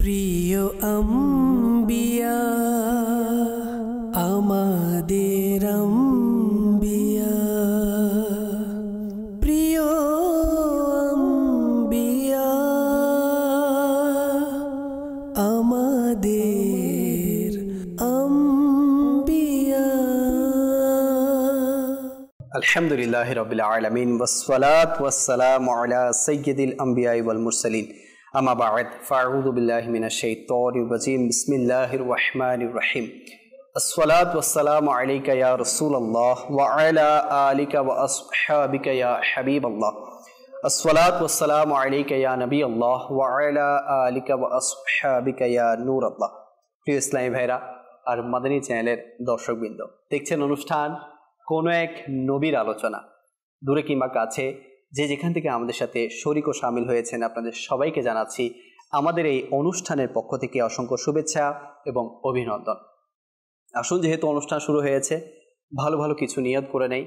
প্রিয় আম্বিয়া আমাদের আম্বিয়া, প্রিয় আম্বিয়া আমাদের আম্বিয়া। আলহামদুলিল্লাহি রাব্বিল আলামিন ওয়াসসালাতু ওয়াসসালামু আলা সাইয়্যিদিল আমবিয়া ওয়াল মুরসালিন, আম্মা বা'দ, ফাআউযু বিল্লাহি মিনাশ শাইতানির রাজীম। বিসমিল্লাহির রহমানির রহিম। আসসালাতু ওয়াসসালামু আলাইকা ইয়া রাসূলুল্লাহ ওয়া আলা আলিকা ওয়া আসহাবিকা ইয়া হাবিবাল্লাহ। আসসালাতু ওয়াসসালামু আলাইকা ইয়া নবিয়াল্লাহ ওয়া আলা আলিকা ওয়া আসহাবিকা ইয়া নূরাল্লাহ। প্রিয় ইসলামী ভাইরা আর মাদানী চ্যানেলের দর্শকবৃন্দ, দেখছেন অনুষ্ঠান কোন এক নবীর আলোচনা। দূরে কিংবা কাছে যে যেখান থেকে আমাদের সাথে শরীক ও শামিল হয়েছেন, আপনাদের সবাইকে জানাচ্ছি আমাদের এই অনুষ্ঠানের পক্ষ থেকে অসংখ্য শুভেচ্ছা এবং অভিনন্দন। আসুন, যেহেতু অনুষ্ঠান শুরু হয়েছে, ভালো ভালো কিছু নিয়ত করে নেই।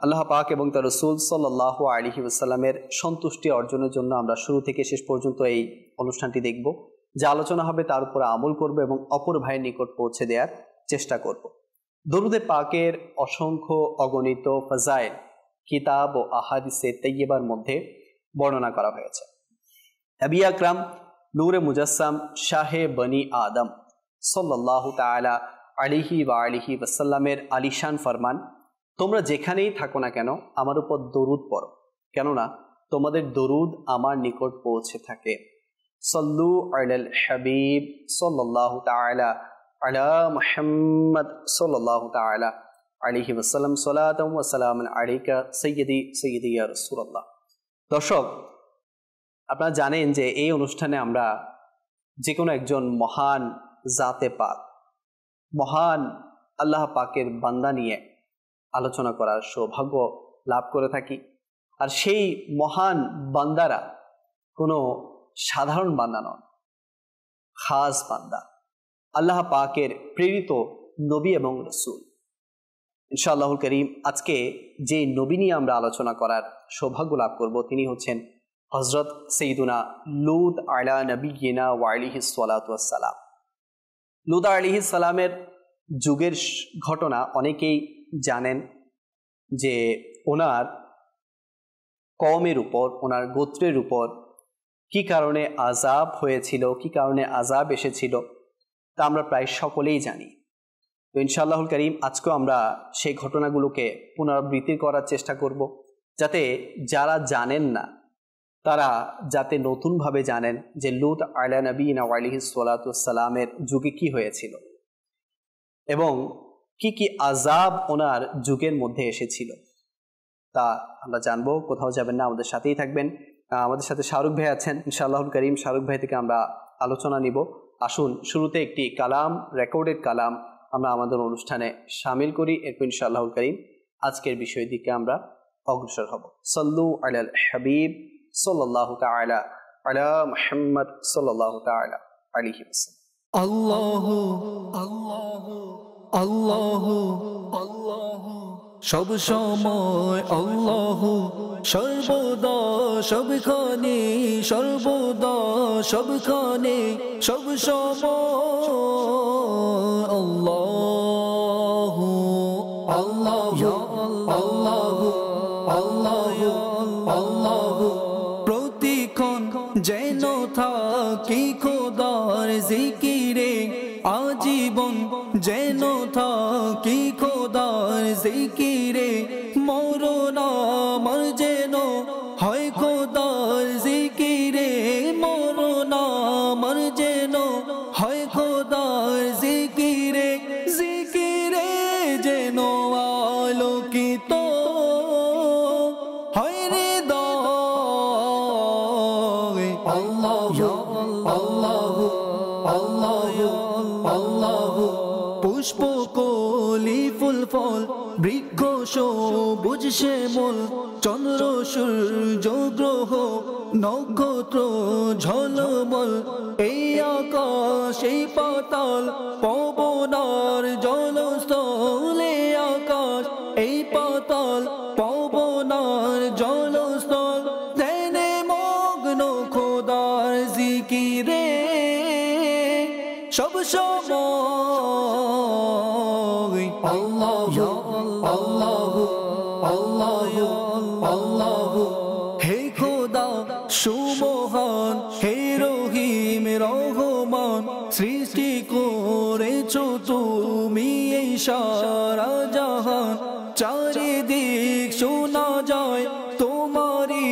আল্লাহ পাক এবং তার রাসূল সাল্লাল্লাহু আলাইহি ওয়াসাল্লামের সন্তুষ্টি অর্জনের জন্য আমরা শুরু থেকে শেষ পর্যন্ত এই অনুষ্ঠানটি দেখব। যা আলোচনা হবে তার উপর আমল করব এবং অপর ভাইয়ের নিকট পৌঁছে দেওয়ার চেষ্টা করব। দরুদে পাকের অসংখ্য অগণিত ফাজাইল কিতাব ও আহাদিসে তাইয়্যিবার মধ্যে বর্ণনা করা হয়েছে। নবী আকরাম নূরে মুজাসসাম শাহে বনি আদম সাল্লাল্লাহু তাআলা আলাইহি ওয়া আলিহি ওয়াসাল্লামের আলিশান ফরমান, তোমরা যেখানেই থাকো না কেন আমার উপর দরুদ পড়ো, কেননা তোমাদের দরুদ আমার নিকট পৌঁছে থাকে। সাল্লু আলাল হাবিব সাল্লাল্লাহু তাআলা আলা মুহাম্মদ সাল্লাল্লাহু তাআলা আলাইহি ওয়াসাল্লাম সালাতাম ওয়া সালামান আলাইকা সাইয়্যিদি সাইয়্যিদি ইয়া রাসূলুল্লাহ। দর্শক, আপনারা জানেন যে এই অনুষ্ঠানে আমরা যে কোনো একজন মহান জাতে পাক, মহান আল্লাহ পাকের বান্দা নিয়ে আলোচনা করার সৌভাগ্য লাভ করে থাকি। আর সেই মহান বান্দারা কোনো সাধারণ বান্দা নন, খাস বান্দা, আল্লাহ পাকের প্রেরিত নবী এবং রসুল। ইনশাআল্লাহুল করিম আজকে যে নবী নিয়ে আমরা আলোচনা করার সৌভাগ্য লাভ করব, তিনি হচ্ছেন হযরত সাইয়্যিদুনা লূত আলা নবিয়িনা ওয়া আলাইহিস সালাতু ওয়াস সালাম। লূত আলাইহিস সালামের যুগের ঘটনা অনেকেই জানেন যে ওনার কওমের উপর, ওনার গোত্রের উপর কি কারণে আযাব হয়েছিল, কি কারণে আযাব এসেছিল, তা আমরা প্রায় সকলেই জানি। তো ইনশাআল্লাহুল করিম আজকেও আমরা সেই ঘটনাগুলোকে পুনরাবৃত্তি করার চেষ্টা করব, যাতে যারা জানেন না তারা যাতে নতুনভাবে জানেন যে লূত আলা নবিয়িনা ওয়া আলাইহিস সালাতু ওয়াস সালামের যুগে কি হয়েছিল এবং কি কি আযাব ওনার যুগের মধ্যে এসেছিল, তা আমরা জানবো। কোথাও যাবেন না, আমাদের সাথেই থাকবেন। আমাদের সাথে শাহরুখ ভাই আছেন। ইনশাআল্লাহুল করিম শাহরুখ ভাই থেকে আমরা আলোচনা নিব। আসুন, শুরুতে একটি কালাম, রেকর্ডেড কালাম আমরা আমাদের অনুষ্ঠানে শামিল করি। এরপর ইনশাআল্লাহুল করিম আজকের বিষয়ের দিকে আমরা অগ্রসর হব। সাল্লু আলাল হাবিব সাল্লাল্লাহু তাআলা আলা মুহাম্মদ সাল্লাল্লাহু তাআলা আলাইহি ওয়াসাল্লাম। আল্লাহু আল্লাহু আল্লাহু আল্লাহু সব সময় আল্লাহু, সর্বদা সবখানে, সর্বদা সবখানে, সব সময় আল্লাহু আল্লাহু আল্লাহু আল্লাহু আল্লাহু প্রতিক্ষণ যেন থাকি খোদার জিকিরে, আজীবন যেন থাকি খোদার জিকিরে, মরণ আমার যেন হয় খোদার জিকিরে, মরণ আমার যেন হয় খোদার জিকিরে, জিকিরে যেন আলোকিত হয় হৃদয়। আল্লাহু আল্লাহু আল্লাহু আল্লাহু পুষ্প কলি ফুল ফল, বৃক্ষ সবুজ শ্যামল, চন্দ্র সূর্য গ্রহ নক্ষত্র ঝলমল, এই আকাশ এই পাতাল, পবনার জলস্থল, এই আকাশ এই পাতাল, পবনার জলস্থল, ধ্যানে মগ্ন খোদার জিকিরে সব সময় আল্লাহ আল্লাহ আল্লাহ আল্লাহ হে খোদা সুমহান হে রহিম রহমান সৃষ্টি করেছো তুমি এই সারা জাহান চারিদিক শোনা যায় তোমারই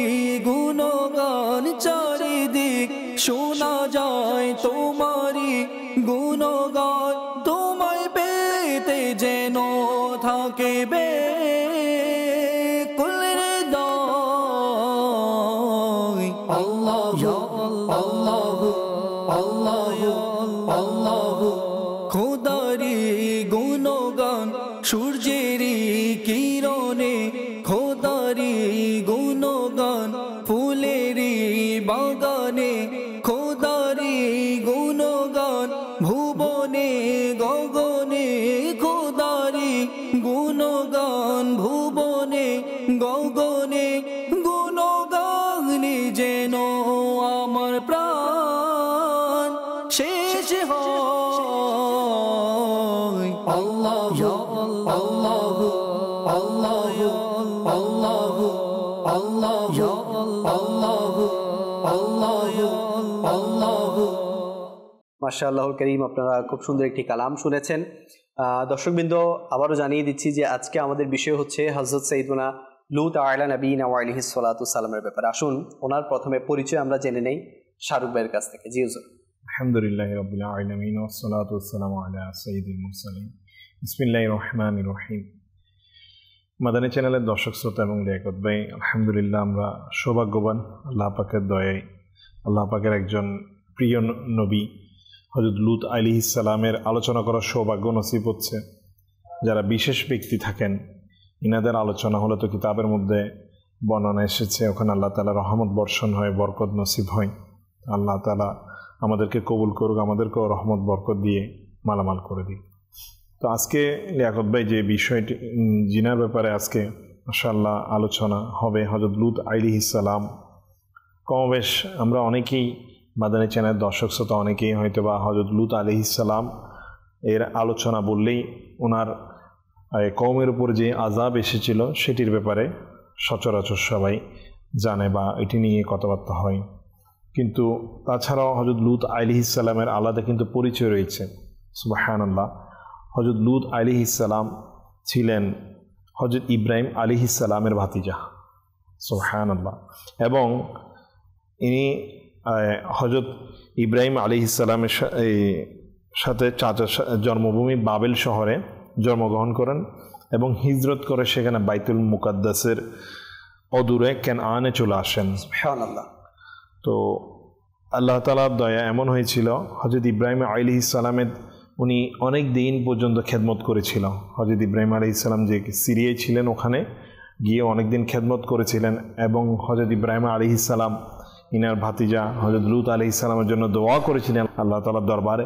গুণগান চারিদিক শোনা যায় তোমারই গুণগান তোমায় পেতে যেন থাকে খোদারি গুণগান সূর্যেরই কিরণে খোদারি গুণগান ফুলেরই বাগানে খোদারি গুণগান ভুবনে গগনে খোদারি গুণগান ভুবনে গগনে গুণগানে যেন আমার প্রাণ শেষ হয় আল্লাহ আল্লাহ আল্লাহ আল্লাহ আল্লাহ আল্লাহ আল্লাহ আল্লাহ। মাশাআল্লাহুল কারীম, আপনারা খুব সুন্দর একটি কালাম শুনেছেন। দর্শকবৃন্দ, আবারও জানিয়ে দিচ্ছি যে আজকে আমাদের বিষয় হচ্ছে হযরত সাইয়্যিদুনা লূত আলা নবীনা ওয়া আলাইহিস সালাতু সালামের ব্যাপারে। আসুন ওনার প্রথমে পরিচয় আমরা জেনে নেই শাহরুখ ভাইয়ের কাছ থেকে। জি হুজুর। আলহামদুলিল্লাহি রাব্বিল আলামিন ওয়াস সালাতু ওয়াসসালামু আলা সাইয়্যিদিল মুরসালিন। বিসমিল্লাহির রহমানির রহিম। মাদানী চ্যানেলের দর্শক শ্রোতা এবং লিয়াকত ভাই, আলহামদুলিল্লাহ আমরা সৌভাগ্যবান, আল্লাহ পাকের দয়ায় আল্লাহ পাকের একজন প্রিয় নবী হযরত লূত আলাইহিস সালামের আলোচনা করার সৌভাগ্য নসিব হচ্ছে। যারা বিশেষ ব্যক্তি থাকেন ইনাদের আলোচনা হলে তো কিতাবের মধ্যে বর্ণনা এসেছে, ওখানে আল্লাহ তাআলা রহমত বর্ষণ হয়, বরকত নসিব হয়। আল্লাহ তাআলা আমাদেরকে কবুল করুক, আমাদেরকেও রহমত বরকত দিয়ে মালামাল করে দিক। তো আজকে লিয়াকত ভাই যে বিষয়টি জিনার ব্যাপারে আজকে মাশাআল্লাহ আলোচনা হবে, হযরত লূত আলাইহিস সালাম। কমবেশ আমরা অনেকেই মাদানী চ্যানেলের দর্শক শ্রোতা অনেকেই হয়তো বা হযরত লূত আলাইহিস সালাম এর আলোচনা বললেই ওনার কওমের উপর যে আযাব এসেছিল সেটির ব্যাপারে সচরাচর সবাই জানে বা এটি নিয়ে কথাবার্তা হয়। কিন্তু তাছাড়াও হযরত লূত আলাইহিস সালামের আলাদা কিন্তু পরিচয় রয়েছে। সুবহানাল্লাহ। হযরত লূত আলাইহিস সালাম ছিলেন হযরত ইব্রাহিম আলাইহিস সালামের ভাতিজা। সুবহানাল্লাহ। এবং ইনি হযরত ইব্রাহিম আলাইহিস সালামের সাথে চাচার জন্মভূমি বাবেল শহরে জন্মগ্রহণ করেন এবং হিজরত করে সেখানে বাইতুল মুকাদ্দাসের অদূরে কেনআনে চলে আসেন। সুবহানাল্লাহ। তো আল্লাহ তাআলার দয়া এমন হয়েছিল, হযরত ইব্রাহিম আলাইহিস সালামের উনি অনেক দিন পর্যন্ত খেদমত করেছিল। হযরত ইব্রাহিম আলাইহিস সালাম যে সিরিয়ায় ছিলেন ওখানে গিয়ে অনেক দিন খেদমত করেছিলেন এবং হযরত ইব্রাহিম আলাইহিস সালাম ইনার ভাতিজা হযরত লূত আলাইহিস সালামের জন্য দোয়া করেছিলেন আল্লাহ তাআলার দরবারে।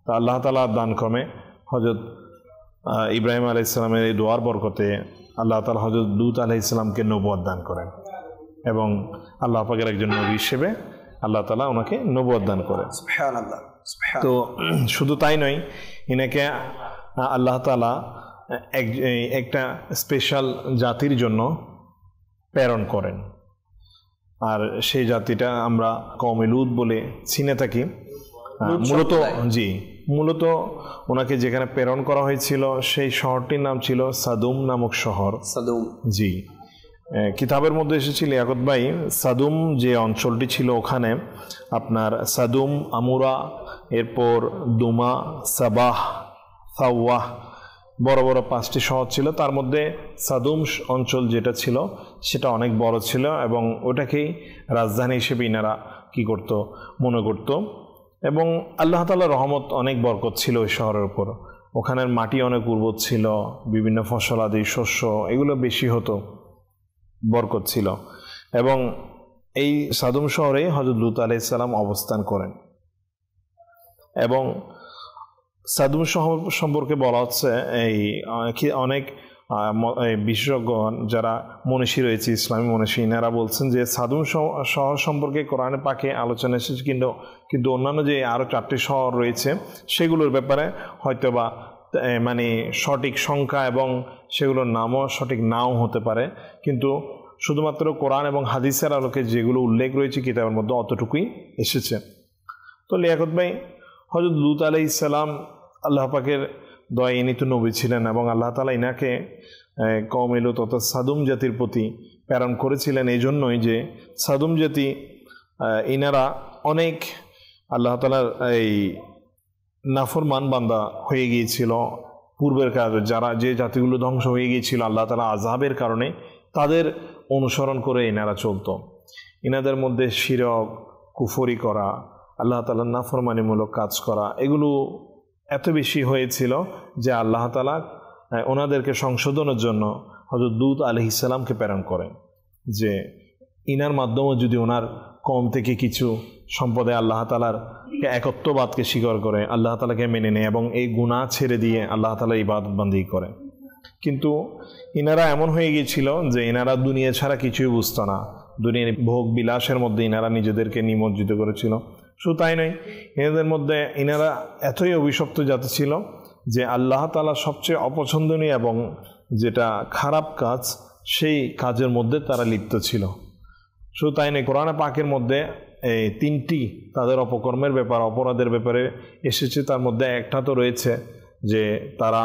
তো আল্লাহ তাআলার দানক্রমে হযরত ইব্রাহিম আলাইহিস সালামের এই দোয়ার বরকতে আল্লাহ তাআলা হযরত লূত আলাইহিস সালামকে নবুয়ত দান করেন এবং আল্লাহ পাকের একজন নবী হিসেবে আল্লাহ তাআলা ওনাকে নবুয়ত দান করেন। সুবহানাল্লাহ। তো শুধু তাই নয়, ইনাকে আল্লাহ তাআলা একটা স্পেশাল জাতির জন্য প্রেরণ করেন, আর সেই জাতিটা আমরা কওমে লূত বলে চিনে থাকি। মূলত ওনাকে যেখানে প্রেরণ করা হয়েছিল সেই শহরটির নাম ছিল সাদুম নামক শহর। সাদুম। জি, কিতাবের মধ্যে এসেছিল ইয়াকুত ভাই, সাদুম যে অঞ্চলটি ছিল ওখানে আপনার সাদুম, আমুরা, এরপর দুমা, সাবাহ, সাওয়াহ, বড় বড় 5টি শহর ছিল। তার মধ্যে সাদুম অঞ্চল যেটা ছিল সেটা অনেক বড় ছিল এবং ওটাকেই রাজধানী হিসেবে ইনারা কী করত, মনে করত। এবং আল্লাহ তাআলার রহমত অনেক বরকত ছিল ওই শহরের উপর। ওখানের মাটি অনেক উর্বর ছিল, বিভিন্ন ফসলাদি শস্য এগুলো বেশি হতো, বরকত ছিল। এবং এই সাদুম শহরে হযরত লূত আলাইহিস সালাম অবস্থান করেন। এবং সাদুম শহর সম্পর্কে বলা হচ্ছে এই বিশেষজ্ঞ যারা মনীষী রয়েছে, ইসলামী মনীষী, এনারা বলছেন যে সাদুম শহর সম্পর্কে কোরআনে পাকে আলোচনা এসেছে, কিন্তু অন্যান্য যে আরও 4টি শহর রয়েছে সেগুলোর ব্যাপারে হয়তো বা মানে সঠিক সংখ্যা এবং সেগুলোর নামও সঠিক নাও হতে পারে, কিন্তু শুধুমাত্র কোরআন এবং হাদিসের আলোকে যেগুলো উল্লেখ রয়েছে কিতাবের মধ্যে অতটুকুই এসেছে। তো লিয়াকত ভাই, হযরত লূত আলাইহিস সালাম আল্লাহ পাকের দয়া ইনি তো নবী ছিলেন এবং আল্লাহ তাআলা ইনাকে কওমে লূত অর্থাৎ সাদুম জাতির প্রতি প্রেরণ করেছিলেন এই জন্যই যে সাদুম জাতি ইনারা অনেক আল্লাহ তাআলার এই নাফরমান বান্দা হয়ে গিয়েছিল। পূর্বের কাজ যে জাতিগুলো ধ্বংস হয়ে গিয়েছিল আল্লাহ তাআলা আযাবের কারণে, তাদের অনুসরণ করে এনারা চলতো। এনাদের মধ্যে শিরক, কুফরি করা, আল্লাহ তাআলার নাফরমানিমূলক কাজ করা, এগুলো এত বেশি হয়েছিল যে আল্লাহ তাআলা ওনাদেরকে সংশোধনের জন্য হযরত লূত আলাইহিস সালামকে প্রেরণ করেন, যে ইনার মাধ্যমে যদি ওনার কম থেকে কিছু সম্পদে আল্লাহ তাআলার একত্ববাদকে স্বীকার করে, আল্লাহ তাআলাকে মেনে নেয় এবং এই গুনাহ ছেড়ে দিয়ে আল্লাহ তাআলা ইবাদত বান্দি করে। কিন্তু ইনারা এমন হয়ে গিয়েছিল যে ইনারা দুনিয়া ছাড়া কিছুই বুঝতো না, দুনিয়ার ভোগ বিলাসের মধ্যে ইনারা নিজেদেরকে নিমজ্জিত করেছিল। শুধু তাই নয়, এনাদের মধ্যে ইনারা এতই অভিশপ্ত জাতি ছিল যে আল্লাহ তাআলা সবচেয়ে অপছন্দনীয় এবং যেটা খারাপ কাজ সেই কাজের মধ্যে তারা লিপ্ত ছিল। শুধু তাই নয়, কোরআনে পাকের মধ্যে এই 3টি তাদের অপকর্মের ব্যাপার, অপরাধের ব্যাপারে এসেছে। তার মধ্যে একটা তো রয়েছে যে তারা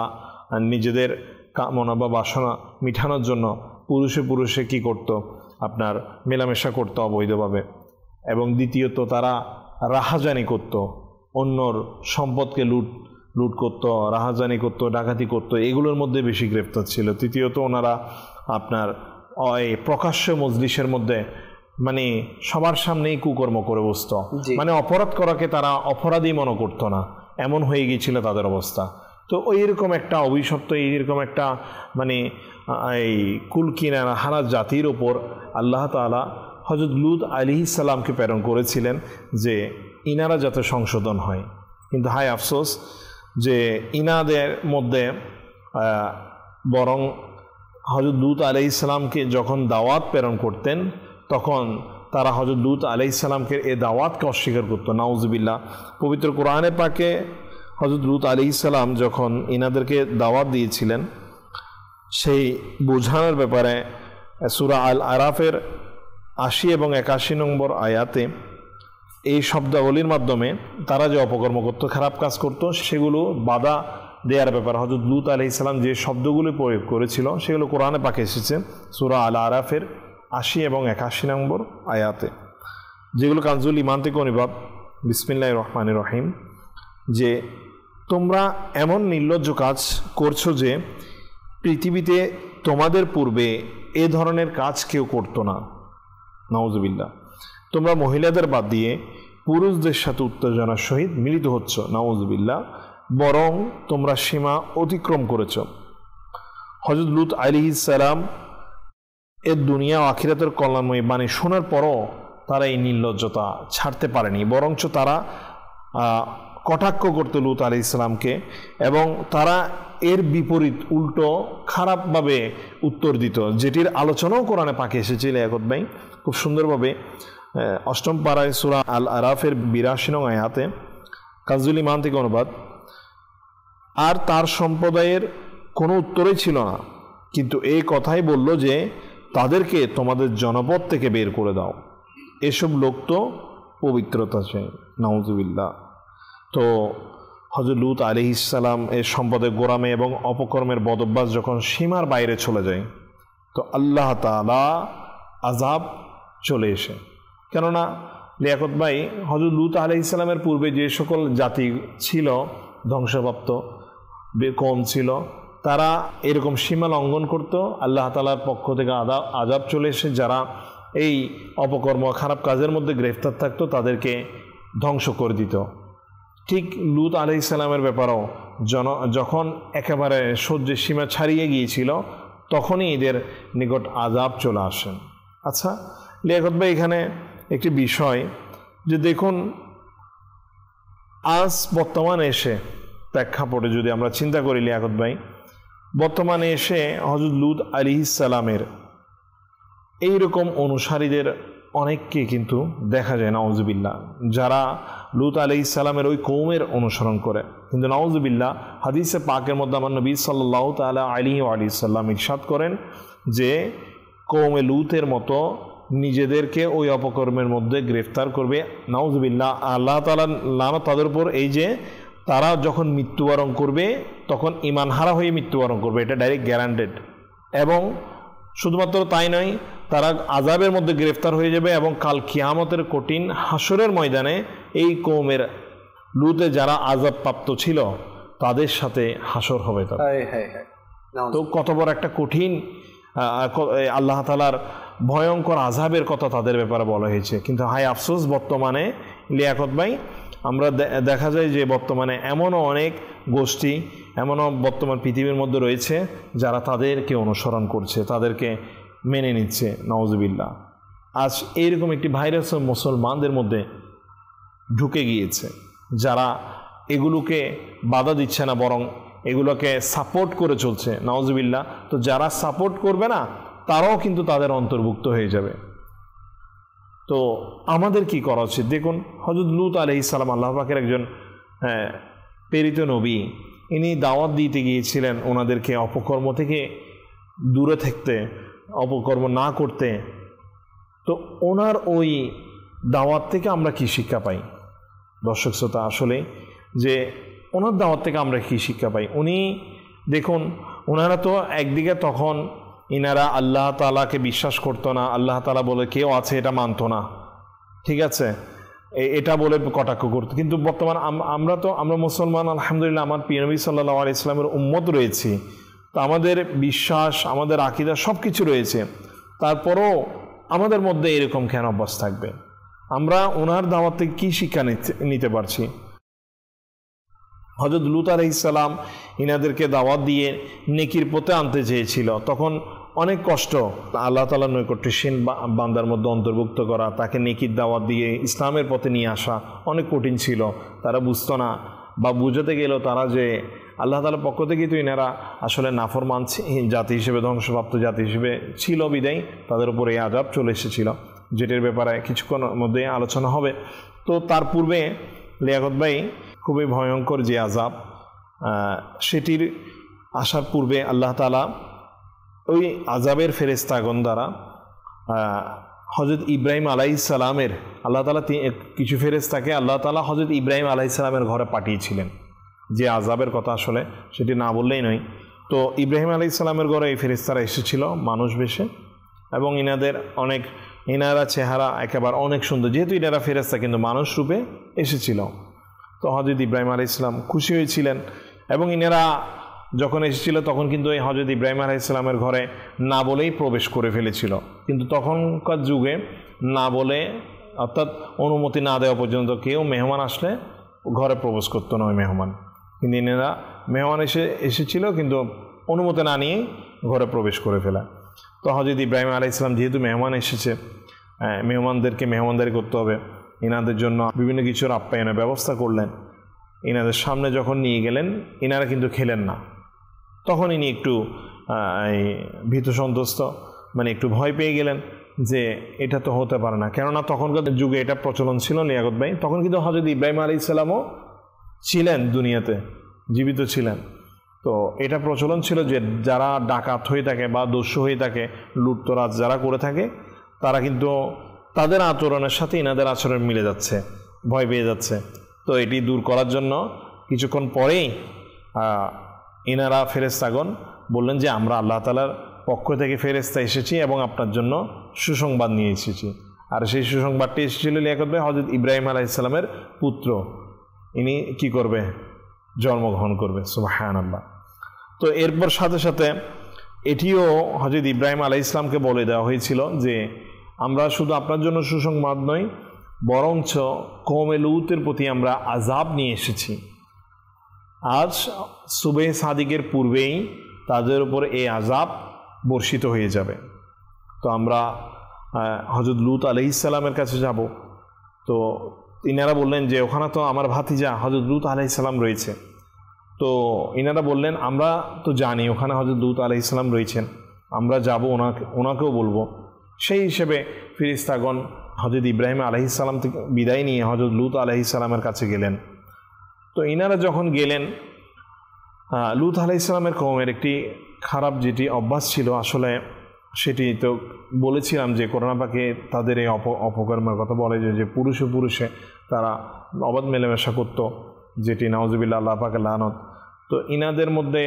নিজেদের কামনা বা বাসনা মিটানোর জন্য পুরুষে কি করত, আপনার মেলামেশা করতো অবৈধভাবে, এবং দ্বিতীয়ত তারা রাহাজানি করত, অন্যর সম্পদকে লুট করত, রাহাজানি করত, ডাকাতি করত, এগুলোর মধ্যে বেশি গ্রেফতার ছিল। তৃতীয়ত ওনারা আপনার প্রকাশ্য মজলিসের মধ্যে মানে সবার সামনেই কুকর্ম করে বসত, মানে অপরাধ করাকে তারা অপরাধী মনে করতো না, এমন হয়ে গিয়েছিল তাদের অবস্থা। তো এইরকম একটা অভিশপ্ত, এইরকম একটা মানে এই কুলকিনারা হারা জাতির ওপর আল্লাহ তাআলা হযরত লূত আলাইহিস সালামকে প্রেরণ করেছিলেন যে ইনারা যাতে সংশোধন হয়। কিন্তু হায় আফসোস যে ইনাদের মধ্যে বরং হযরত লূত আলাইহিস সালামকে যখন দাওয়াত প্রেরণ করতেন তখন তারা হযরত লূত আলাইহিস সালামকে এই দাওয়াতকে অস্বীকার করতো। নাউজুবিল্লাহ। পবিত্র কোরআনে পাকে হযরত লূত আলাইহিস সালাম যখন ইনাদেরকে দাওয়াত দিয়েছিলেন সেই বোঝানোর ব্যাপারে সূরা আল আরাফের 80 এবং 81 নম্বর আয়াতে এই শব্দাবলীর মাধ্যমে তারা যে অপকর্ম করত, খারাপ কাজ করত, সেগুলো বাধা দেওয়ার ব্যাপারে হযরত লূত আলাইহিস সালাম যে শব্দগুলো প্রয়োগ করেছিল সেগুলো কোরআনে পাকে এসেছে সূরা আল আরাফের 80 এবং 81 নম্বর আয়াতে, যেগুলো কানজুল ঈমান থেকে অনুবাদ। বিসমিল্লাহির রহমানির রহিম, যে তোমরা এমন নির্লজ্জ কাজ করছো যে পৃথিবীতে তোমাদের পূর্বে এ ধরনের কাজ কেউ করতো না। নাউজুবিল্লাহ। তোমরা মহিলাদের বাদ দিয়ে পুরুষদের সাথে উত্তেজনার সহিত মিলিত হচ্ছ। নাউজুবিল্লাহ। বরং তোমরা সীমা অতিক্রম করেছ। হযরত লূত আলাইহিস সালাম এর দুনিয়া ও আখিরাতের কল্যাণময় বাণী শোনার পরও তারা এই নির্লজ্জতা ছাড়তে পারেনি, বরঞ্চ তারা কটাক্ষ করতে লূত আলাইহিস সালামকে, এবং তারা এর বিপরীত উল্টো খারাপভাবে উত্তর দিত, যেটির আলোচনাও কোরআনে পাকে এসেছিল লিয়াকত ভাই খুব সুন্দরভাবে। 8ম পারায় সূরা আল আরাফের 82 নং আয়াতে, কানজুল ঈমান থেকে অনুবাদ। আর তার সম্প্রদায়ের কোনো উত্তরই ছিল না, কিন্তু এই কথাই বলল যে তাদেরকে তোমাদের জনপদ থেকে বের করে দাও, এসব লোক তো পবিত্রতা চায়। নাউজুবিল্লাহ। তো হযরত লূত আলাইহিস সালাম এর সম্পদের গোরামে এবং অপকর্মের বদভ্যাস যখন সীমার বাইরে চলে যায় তো আল্লাহ তাআলা আযাব চলে এসে, কেননা লিয়াকত ভাই হযরত লূত আলাইহিস সালামের পূর্বে যে সকল জাতি ছিল ধ্বংসপ্রাপ্ত কম ছিল, তারা এরকম সীমা লঙ্ঘন করত, আল্লাহ তাআলার পক্ষ থেকে আযাব চলে এসে যারা এই অপকর্ম খারাপ কাজের মধ্যে গ্রেফতার থাকতো তাদেরকে ধ্বংস করে দিত। ঠিক লূত আলাইহিস সালামের ব্যাপারেও যখন একেবারে সহ্যের সীমা ছাড়িয়ে গিয়েছিল তখনই এদের নিকট আযাব চলে আসেন। আচ্ছা লিয়াকত ভাই, এখানে একটি বিষয় যে দেখুন, আজ বর্তমানে এসে প্রেক্ষাপটে যদি আমরা চিন্তা করি লিয়াকত ভাই, বর্তমানে এসে হযরত লূত আলাইহিস সালামের এইরকম অনুসারীদের অনেককে কিন্তু দেখা যায় নাউজুবিল্লাহ, যারা লূত আলাইহিস সালামের ওই কওমের অনুসরণ করে। কিন্তু নাউজুবিল্লাহ হাদিসে পাকের মধ্যে আমার নবী সাল্লাল্লাহু তাআলা আলাইহি ওয়া সাল্লাম ইরশাদ করেন যে কওমে লূতের মতো নিজেদেরকে ওই অপকর্মের মধ্যে গ্রেফতার করবে, নাউজুবিল্লাহ, আল্লাহ তাআলা লানত তাদের উপর। এই যে তারা যখন মৃত্যুবরণ করবে তখন ঈমানহারা হয়ে মৃত্যুবরণ করবে, এটা ডাইরেক্ট গ্যারান্টেড। এবং শুধুমাত্র তাই নয়, তারা আযাবের মধ্যে গ্রেফতার হয়ে যাবে এবং কাল কিয়ামতের কঠিন হাসরের ময়দানে এই কওমের লূতে যারা আযাব প্রাপ্ত ছিল তাদের সাথে হাসর হবে। তো কত বড় একটা কঠিন আল্লাহ তাআলার ভয়ঙ্কর আযাবের কথা তাদের ব্যাপারে বলা হয়েছে। কিন্তু হায় আফসোস, বর্তমানে লিয়াকত ভাই আমরা দেখা যায় যে বর্তমানে এমনও অনেক গোষ্ঠী এমনও বর্তমান পৃথিবীর মধ্যে রয়েছে যারা তাদেরকে অনুসরণ করছে, তাদেরকে মেনে নিচ্ছে। নাউজুবিল্লাহ, আজ এইরকম একটি ভাইরাস মুসলমানদের মধ্যে ঢুকে গিয়েছে, যারা এগুলোকে বাধা দিচ্ছে না, বরং এগুলোকে সাপোর্ট করে চলছে। নাউজুবিল্লাহ, তো যারা সাপোর্ট করবে না তারাও কিন্তু তাদের অন্তর্ভুক্ত হয়ে যাবে। তো আমাদের কি করা উচিত? দেখুন, হযরত লূত আলাইহিস সালাম আল্লাহ পাকের একজন প্রেরিত নবী, ইনি দাওয়াত দিতে গিয়েছিলেন ওনাদেরকে অপকর্ম থেকে দূরে থাকতে, অপকর্ম না করতে। তো ওনার ওই দাওয়াত থেকে আমরা কি শিক্ষা পাই? দর্শক শ্রোতা, আসলে যে ওনার দাওয়াত থেকে আমরা কি শিক্ষা পাই? উনি দেখুন, ওনারা তো একদিকে তখন ইনারা আল্লাহ তাআলাকে বিশ্বাস করতো না, আল্লাহ তাআলা বলে কেউ আছে এটা মানতো না, ঠিক আছে, এটা বলে কটাক্ষ করতো। কিন্তু বর্তমান আমরা মুসলমান, আলহামদুলিল্লাহ, আমার প্রিয় নবী সাল্লাল্লাহু আলাইহি ওয়াসাল্লামের উম্মত রয়েছি, তো আমাদের বিশ্বাস, আমাদের আকীদা সব কিছু রয়েছে। তারপরও আমাদের মধ্যে এরকম কেন অভ্যাস থাকবে? আমরা ওনার দাওয়াত থেকে কী শিক্ষা নিতে পারছি? হযরত লূত আলাইহিস সালাম ইনাদেরকে দাওয়াত দিয়ে নেকির পথে আনতে চেয়েছিল, তখন অনেক কষ্ট। আল্লাহ তাআলার নৈকট্যশীল বান্দার মধ্যে অন্তর্ভুক্ত করা, তাকে নেকির দাওয়াত দিয়ে ইসলামের পথে নিয়ে আসা অনেক কঠিন ছিল। তারা বুঝতো না, বা বুঝাতে গেলেও তারা যে আল্লাহ তাআলার পক্ষ থেকেই তো ইনারা আসলে নাফরমান জাতি হিসেবে, ধ্বংসপ্রাপ্ত জাতি হিসেবে ছিল, বিদায় তাদের উপর এই আযাব চলে এসেছিল, যেটির ব্যাপারে কিছুক্ষণের মধ্যে আলোচনা হবে। তো তার পূর্বে লিয়াকত ভাই, খুবই ভয়ঙ্কর যে আযাব, সেটির আসার পূর্বে আল্লাহ তাআলা ওই আযাবের ফেরেশতাগণ দ্বারা হযরত ইব্রাহিম আলাইহিস সালামের, আল্লাহ তাআলা কিছু ফেরেশতাকে আল্লাহ তাআলা হযরত ইব্রাহিম আলাইহিস সালামের ঘরে পাঠিয়েছিলেন। যে আযাবের কথা আসলে সেটি না বললেই নয়। তো ইব্রাহিম আলাইহিস সালামের ঘরে এই ফেরেশতারা এসেছিল মানুষ বেশে, এবং ইনারা চেহারা একেবারে অনেক সুন্দর, যেহেতু ইনারা ফেরেশতা কিন্তু মানুষ রূপে এসেছিল। তো হযরত ইব্রাহিম আলাইহিস সালাম খুশি হয়েছিলেন, এবং ইনারা যখন এসেছিল তখন কিন্তু এই হযরত ইব্রাহিম আলাইহিস সালামের ঘরে না বলেই প্রবেশ করে ফেলেছিল। কিন্তু তখনকার যুগে না বলে, অর্থাৎ অনুমতি না দেওয়া পর্যন্ত কেউ মেহমান আসলে ঘরে প্রবেশ করতো না ওই মেহমান। কিন্তু ইনারা মেহমান এসেছিল কিন্তু অনুমতি না নিয়ে ঘরে প্রবেশ করে ফেলা। তো হযরত ইব্রাহিম আলাইহিস সালাম যেহেতু মেহমান এসেছে, মেহমানদেরকে মেহমানদারি করতে হবে, ইনাদের জন্য বিভিন্ন কিছুর আপ্যায়নের ব্যবস্থা করলেন। ইনাদের সামনে যখন নিয়ে গেলেন, ইনারা কিন্তু খেলেন না। তখন ইনি একটু ভীত সন্ত্রস্ত, মানে একটু ভয় পেয়ে গেলেন যে এটা তো হতে পারে না, কেননা তখনকার যুগে এটা প্রচলন ছিল লিয়াকত ভাই। তখন কিন্তু হযরত ইব্রাহিম আলাইহিস সালামও ছিলেন, দুনিয়াতে জীবিত ছিলেন। তো এটা প্রচলন ছিল যে যারা ডাকাত হয়ে থাকে বা দস্যু হয়ে থাকে, লুটতরাজ যারা করে থাকে, তারা কিন্তু তাদের আচরণের সাথে ইনাদের আচরণ মিলে যাচ্ছে, ভয় পেয়ে যাচ্ছে। তো এটি দূর করার জন্য কিছুক্ষণ পরেই ইনারা ফেরেশতাগণ বললেন যে আমরা আল্লাহ তাআলার পক্ষ থেকে ফেরেশতা এসেছি এবং আপনার জন্য সুসংবাদ নিয়ে এসেছি। আর সেই সুসংবাদটি এসেছিল লিয়াকত ভাই হযরত ইব্রাহিম আলাইহিস সালামের পুত্র, ইনি কি করবে? জন্মগ্রহণ করবে। সুবহানাল্লাহ। তো এরপর সাথে সাথে এটিও হযরত ইব্রাহিম আলাইহিস সালামকে বলে দেওয়া হয়েছিল যে আমরা শুধু আপনার জন্য সুসংবাদ নয়, বরঞ্চ কওমে লূতের প্রতি আমরা আযাব নিয়ে এসেছি। আজ সুবহে সাদিকের পূর্বেই তাদের উপর এই আযাব বর্ষিত হয়ে যাবে। তো আমরা হযরত লূত আলাইহিস সালামের কাছে যাব। তো ইনারা বললেন যে ওখানে তো আমার ভাতিজা হযরত লূত আলাইহিস সালাম রয়েছে। তো ইনারা বললেন আমরা তো জানি ওখানে হযরত লূত আলাইহিস সালাম রয়েছেন, আমরা যাব ওনাকেও বলবো। সেই হিসেবে ফেরেশতাগণ হযরত ইব্রাহিম আলাইহিস সালাম থেকে বিদায় নিয়ে হযরত লূত আলাইহিস সালামের কাছে গেলেন। তো ইনারা যখন গেলেন, লূত আলাইহিস সালামের কওমের একটি খারাপ যেটি অভ্যাস ছিল, আসলে সেটি তো বলেছিলাম যে কোরআন পাকে তাদের এই অপকর্মের কথা বলে যে পুরুষে তারা অবাধ মেলামেশা করতো, যেটি নাউজুবিল্লাহ, আল্লাহ পাকের লানত। তো ইনাদের মধ্যে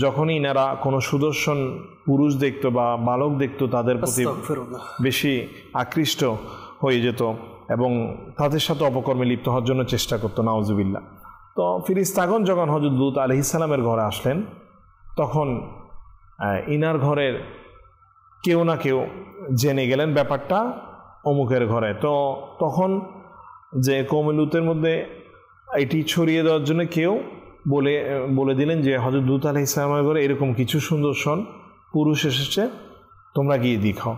যখনই ইনারা কোনো সুদর্শন পুরুষ দেখতো বা বালক দেখতো, তাদের প্রতি বেশি আকৃষ্ট হয়ে যেত এবং তাদের সাথে অপকর্মে লিপ্ত হওয়ার জন্য চেষ্টা করতো, নাউজুবিল্লাহ। তো ফেরেশতাগণ যখন হযরত লূত আলাইহিস সালামের ঘরে আসলেন, তখন ইনার ঘরের কেউ না কেউ জেনে গেলেন ব্যাপারটা অমুকের ঘরে। তো তখন যে কওমে লূতের মধ্যে এটি ছড়িয়ে দেওয়ার জন্য কেউ বলে দিলেন যে হযরত লূত আলাইহিস সালামের ঘরে এরকম কিছু সুদর্শন পুরুষ এসেছে, তোমরা গিয়ে দেখাও।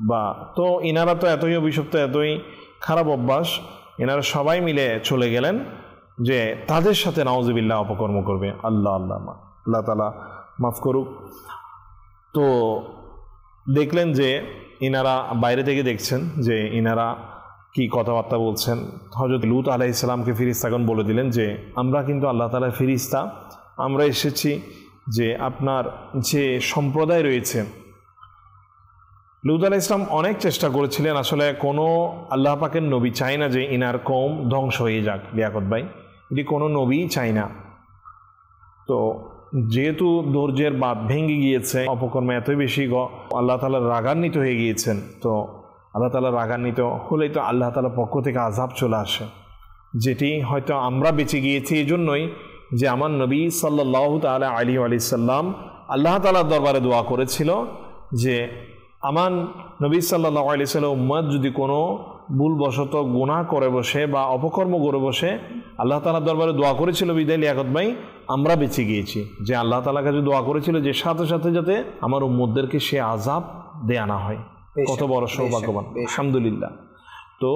বা তো ইনারা তো এতই অভিশপ্ত, এতই খারাপ অভ্যাস, এনারা সবাই মিলে চলে গেলেন যে তাদের সাথে নাউজুবিল্লাহ অপকর্ম করবে। আল্লাহ তাআলা মাফ করুক। তো দেখলেন যে ইনারা বাইরে থেকে দেখছেন যে ইনারা কি কথাবার্তা বলছেন। হযরত লূত আলাইহিস সালামকে ফেরেশতাগণ বলে দিলেন যে আমরা কিন্তু আল্লাহ তাআলার ফেরেশতা, আমরা এসেছি যে আপনার যে সম্প্রদায় রয়েছে। লূত আলাইহিস সালাম অনেক চেষ্টা করেছিলেন, আসলে কোনো আল্লাহ পাকের নবী চায় না যে ইনার কওম ধ্বংস হয়ে যাক, লিয়াকত ভাই, এটি কোনো নবী চায় না। তো যেহেতু ধৈর্যের বাঁধ ভেঙে গিয়েছে, অপকর্মে এতই বেশি আল্লাহ তাআলা রাগান্বিত হয়ে গিয়েছেন, তো আল্লাহ তাআলা রাগান্বিত হলেই তো আল্লাহ তাআলার পক্ষ থেকে আযাব চলে আসে, যেটি হয়তো আমরা বেঁচে গিয়েছি এই জন্যই যে আমার নবী সাল্লাল্লাহু তাআলা আলাইহি ওয়া সাল্লাম আল্লাহ তাআলার দরবারে দোয়া করেছিল যে আমার নবী সাল্লাল্লাহু আলাইহি সাল্লাম উম্মত যদি কোনো ভুলবশত গুনাহ করে বসে বা অপকর্ম করে বসে, আল্লাহ তাআলার দরবারে দোয়া করেছিল বিদায় লিয়াকত ভাই আমরা বেঁচে গিয়েছি, যে আল্লাহ তাআলার কাছে দোয়া করেছিল যে সাথে সাথে যাতে আমার উম্মতদেরকে সে আযাব দেয়া না হয়। কত বড় সৌভাগ্যবান, আলহামদুলিল্লাহ। তো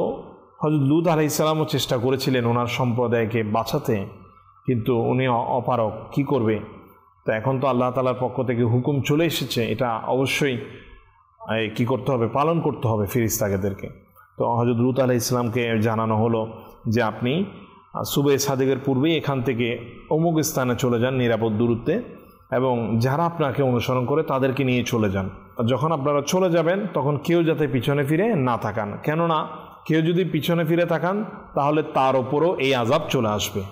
হযরত লূত আলাইহিস সালামও চেষ্টা করেছিলেন ওনার সম্প্রদায়কে বাঁচাতে, কিন্তু উনি অপারক, কি করবে। তো এখন তো আল্লাহ তাআলার পক্ষ থেকে হুকুম চলে এসেছে, এটা অবশ্যই কি করতে হবে, পালন করতে হবে ফেরেশতাদেরকে। তো হযরত লূত আলাইহিস সালামকে জানানো হলো যে আপনি সুবহে সাদেকের পূর্বেই এখান থেকে অমুক স্থানে চলে যান নিরাপদ দূরত্বে, এবং যারা আপনাকে অনুসরণ করে তাদেরকে নিয়ে চলে যান। যখন আপনারা চলে যাবেন তখন কেউ যাতে পিছনে ফিরে না তাকান, কেননা কেউ যদি পিছনে ফিরে তাকান তাহলে তার ওপরও এই আযাব চলে আসবে।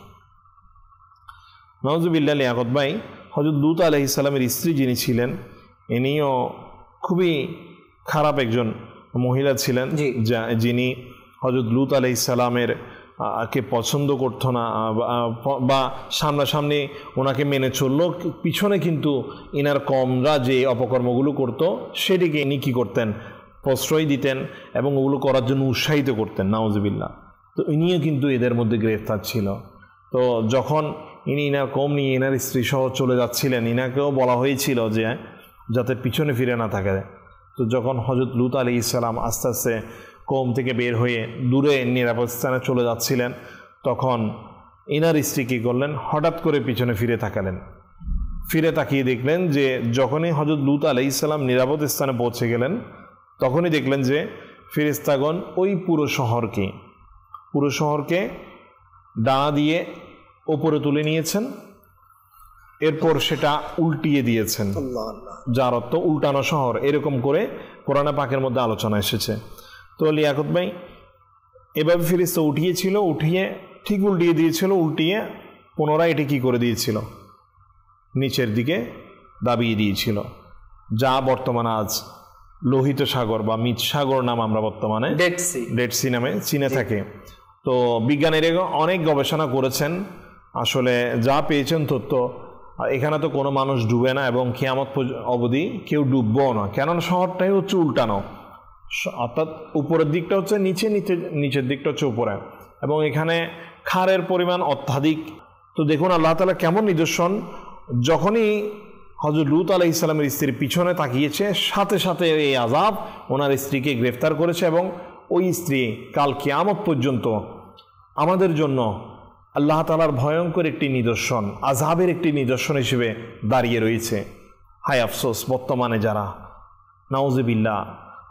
নাউজুবিল্লাহ, লিয়াকত ভাই, হযরত লূত আলাইহিস সালামের স্ত্রী যিনি ছিলেন, ইনিও খুবই খারাপ একজন মহিলা ছিলেন, যিনি হযরত লূত আলাইহিস সালামের কে পছন্দ করতো না বা সামনাসামনি ওনাকে মেনে চললো, পিছনে কিন্তু ইনার কমরা যে অপকর্মগুলো করতো সেটিকে ইনি কী করতেন, প্রশ্রয় দিতেন এবং ওগুলো করার জন্য উৎসাহিত করতেন, নাউজুবিল্লাহ। তো ইনিও কিন্তু এদের মধ্যে গ্রেফতার ছিল। তো যখন ইনি ইনার কম নিয়ে ইনার স্ত্রী সহ চলে যাচ্ছিলেন, ইনাকেও বলা হয়েছিল যে যাতে পিছনে ফিরে না থাকে। তো যখন হযরত লূত আলাইহিস সালাম আস্তে আস্তে কওম থেকে বের হয়ে দূরে নিরাপদ স্থানে চলে যাচ্ছিলেন, তখন ইনার স্ত্রী কী করলেন, হঠাৎ করে পিছনে ফিরে তাকালেন। ফিরে তাকিয়ে দেখলেন যে যখনই হযরত লূত আলাইহিস সালাম নিরাপদ স্থানে পৌঁছে গেলেন, তখনই দেখলেন যে ফেরেশতাগণ ওই পুরো শহরকে ডানা দিয়ে ওপরে তুলে নিয়েছেন, এরপর সেটা উল্টিয়ে দিয়েছেন, যার অর্থ উল্টানো শহর, এরকম করে কোরআন পাকের মধ্যে আলোচনা এসেছে। তো লিয়াকত ভাই, এভাবে ফেরেশতা উঠিয়ে ঠিক উল্টিয়ে দিয়েছিল, উল্টিয়ে পুনরায় এটি কী করে দিয়েছিল, নিচের দিকে দাবিয়ে দিয়েছিল, যা বর্তমানে আজ লোহিত সাগর বা মৃত সাগর নাম আমরা বর্তমানে ডেড সি নামে চিনে থাকে। তো বিজ্ঞানীরা অনেক গবেষণা করেছেন, আসলে যা পেয়েছেন তথ্য, এখানে তো কোনো মানুষ ডুবে না এবং কিয়ামত অবধি কেউ ডুববেও না, কেননা শহরটাই হচ্ছে উল্টানো, অর্থাৎ উপরের দিকটা হচ্ছে নিচের দিকটা হচ্ছে উপরে, এবং এখানে খারের পরিমাণ অত্যাধিক। তো দেখুন আল্লাহ তাআলা কেমন নিদর্শন, যখনই হযরত লূত আলাইহিস সালামের স্ত্রীর পিছনে তাকিয়েছে, সাথে সাথে এই আযাব ওনার স্ত্রীকে গ্রেফতার করেছে, এবং ওই স্ত্রী কাল কিয়ামত পর্যন্ত আমাদের জন্য আল্লাহ তাআলার ভয়ঙ্কর একটি নিদর্শন, আযাবের একটি নিদর্শন হিসেবে দাঁড়িয়ে রয়েছে। হায় আফসোস, বর্তমানে যারা নাউযুবিল্লাহ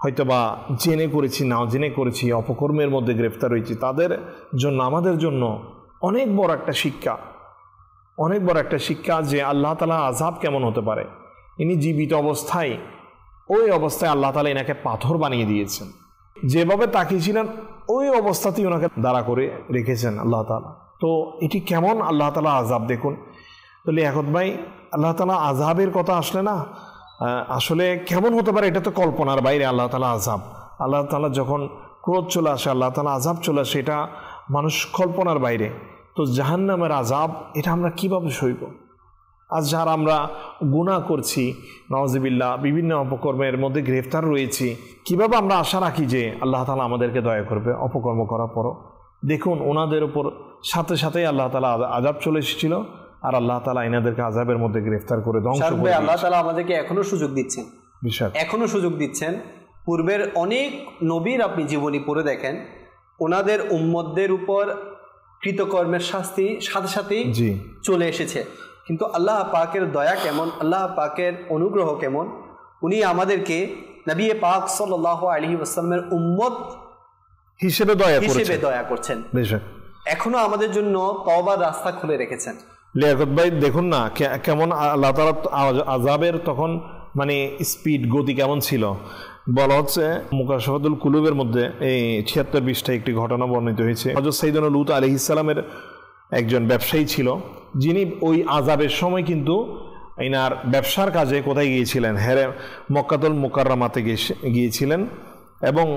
হয়তোবা জেনে করেছি না জেনে করেছি অপকর্মের মধ্যে গ্রেফতার হয়েছি, তাদের জন্য আমাদের জন্য অনেক বড় একটা শিক্ষা, অনেক বড় একটা শিক্ষা যে আল্লাহ তাআলা আযাব কেমন হতে পারে। ইনি জীবিত অবস্থায়, ওই অবস্থায় আল্লাহ তাআলা এনাকে পাথর বানিয়ে দিয়েছেন, যেভাবে তাকিয়েছিলেন ওই অবস্থাতেই ওনাকে দাঁড়া করে রেখেছেন আল্লাহ তাআলা। তো এটি কেমন আল্লাহ তাআলা আযাব দেখুন। তো লিয়াকত ভাই, আল্লাহ তাআলা আযাবের কথা আসলে না আসলে কেমন হতে পারে এটা তো কল্পনার বাইরে। আল্লাহ তাআলা আযাব, আল্লাহ তাআলা যখন ক্রোধ চলে আসে, আল্লাহ তাআলা আযাব চলে আসে, এটা মানুষ কল্পনার বাইরে। তো জাহান্নামের আযাব এটা আমরা কিভাবে সইব? আজ যারা আমরা গুনাহ করছি, নাউযুবিল্লাহ বিভিন্ন অপকর্মের মধ্যে গ্রেফতার রয়েছি, কিভাবে আমরা আশা রাখি যে আল্লাহ তাআলা আমাদেরকে দয়া করবে অপকর্ম করার পরও? দেখুন, ওনাদের উপর সাথে সাথেই আল্লাহ তাআলা আযাব চলে এসেছিল, আর আল্লাহ তাআলা এনাদেরকে আযাবের মধ্যে গ্রেফতার করে ধ্বংস করে। আল্লাহ তাআলা আমাদেরকে এখনো সুযোগ দিচ্ছেন, এখনো সুযোগ দিচ্ছেন। পূর্বের অনেক নবীর আপনি জীবনী পড়ে দেখেন, ওনাদের উম্মতদের উপর কৃতকর্মের শাস্তি সাথে সাথেই চলে এসেছে। কিন্তু আল্লাহ পাকের দয়া কেমন, আল্লাহ পাকের অনুগ্রহ কেমন, উনি আমাদেরকে নবী পাক সাল্লাল্লাহু আলাইহি ওয়াসাল্লামের উম্মত হিসেবে দয়া করছেন। এখনো আমাদের জন্য তওবার রাস্তা খুলে রেখেছেন। লিয়াকত ভাই দেখুন না কেমন আল্লাহ তাআলা আযাবের তখন মানে স্পিড, গতি কেমন ছিল। বলা হচ্ছে মুকাশফাতুল কুলুবের মধ্যে এই ৭৬ পৃষ্ঠায় একটি ঘটনা বর্ণিত হয়েছে। হযরত সাইয়্যিদুনা লূত আলাইহিস সালামের একজন ব্যবসায়ী ছিল, যিনি ওই আযাবের সময় কিন্তু এনার ব্যবসার কাজে কোথায় গিয়েছিলেন, মক্কাতুল মুকাররমাতে গিয়েছিলেন, এবং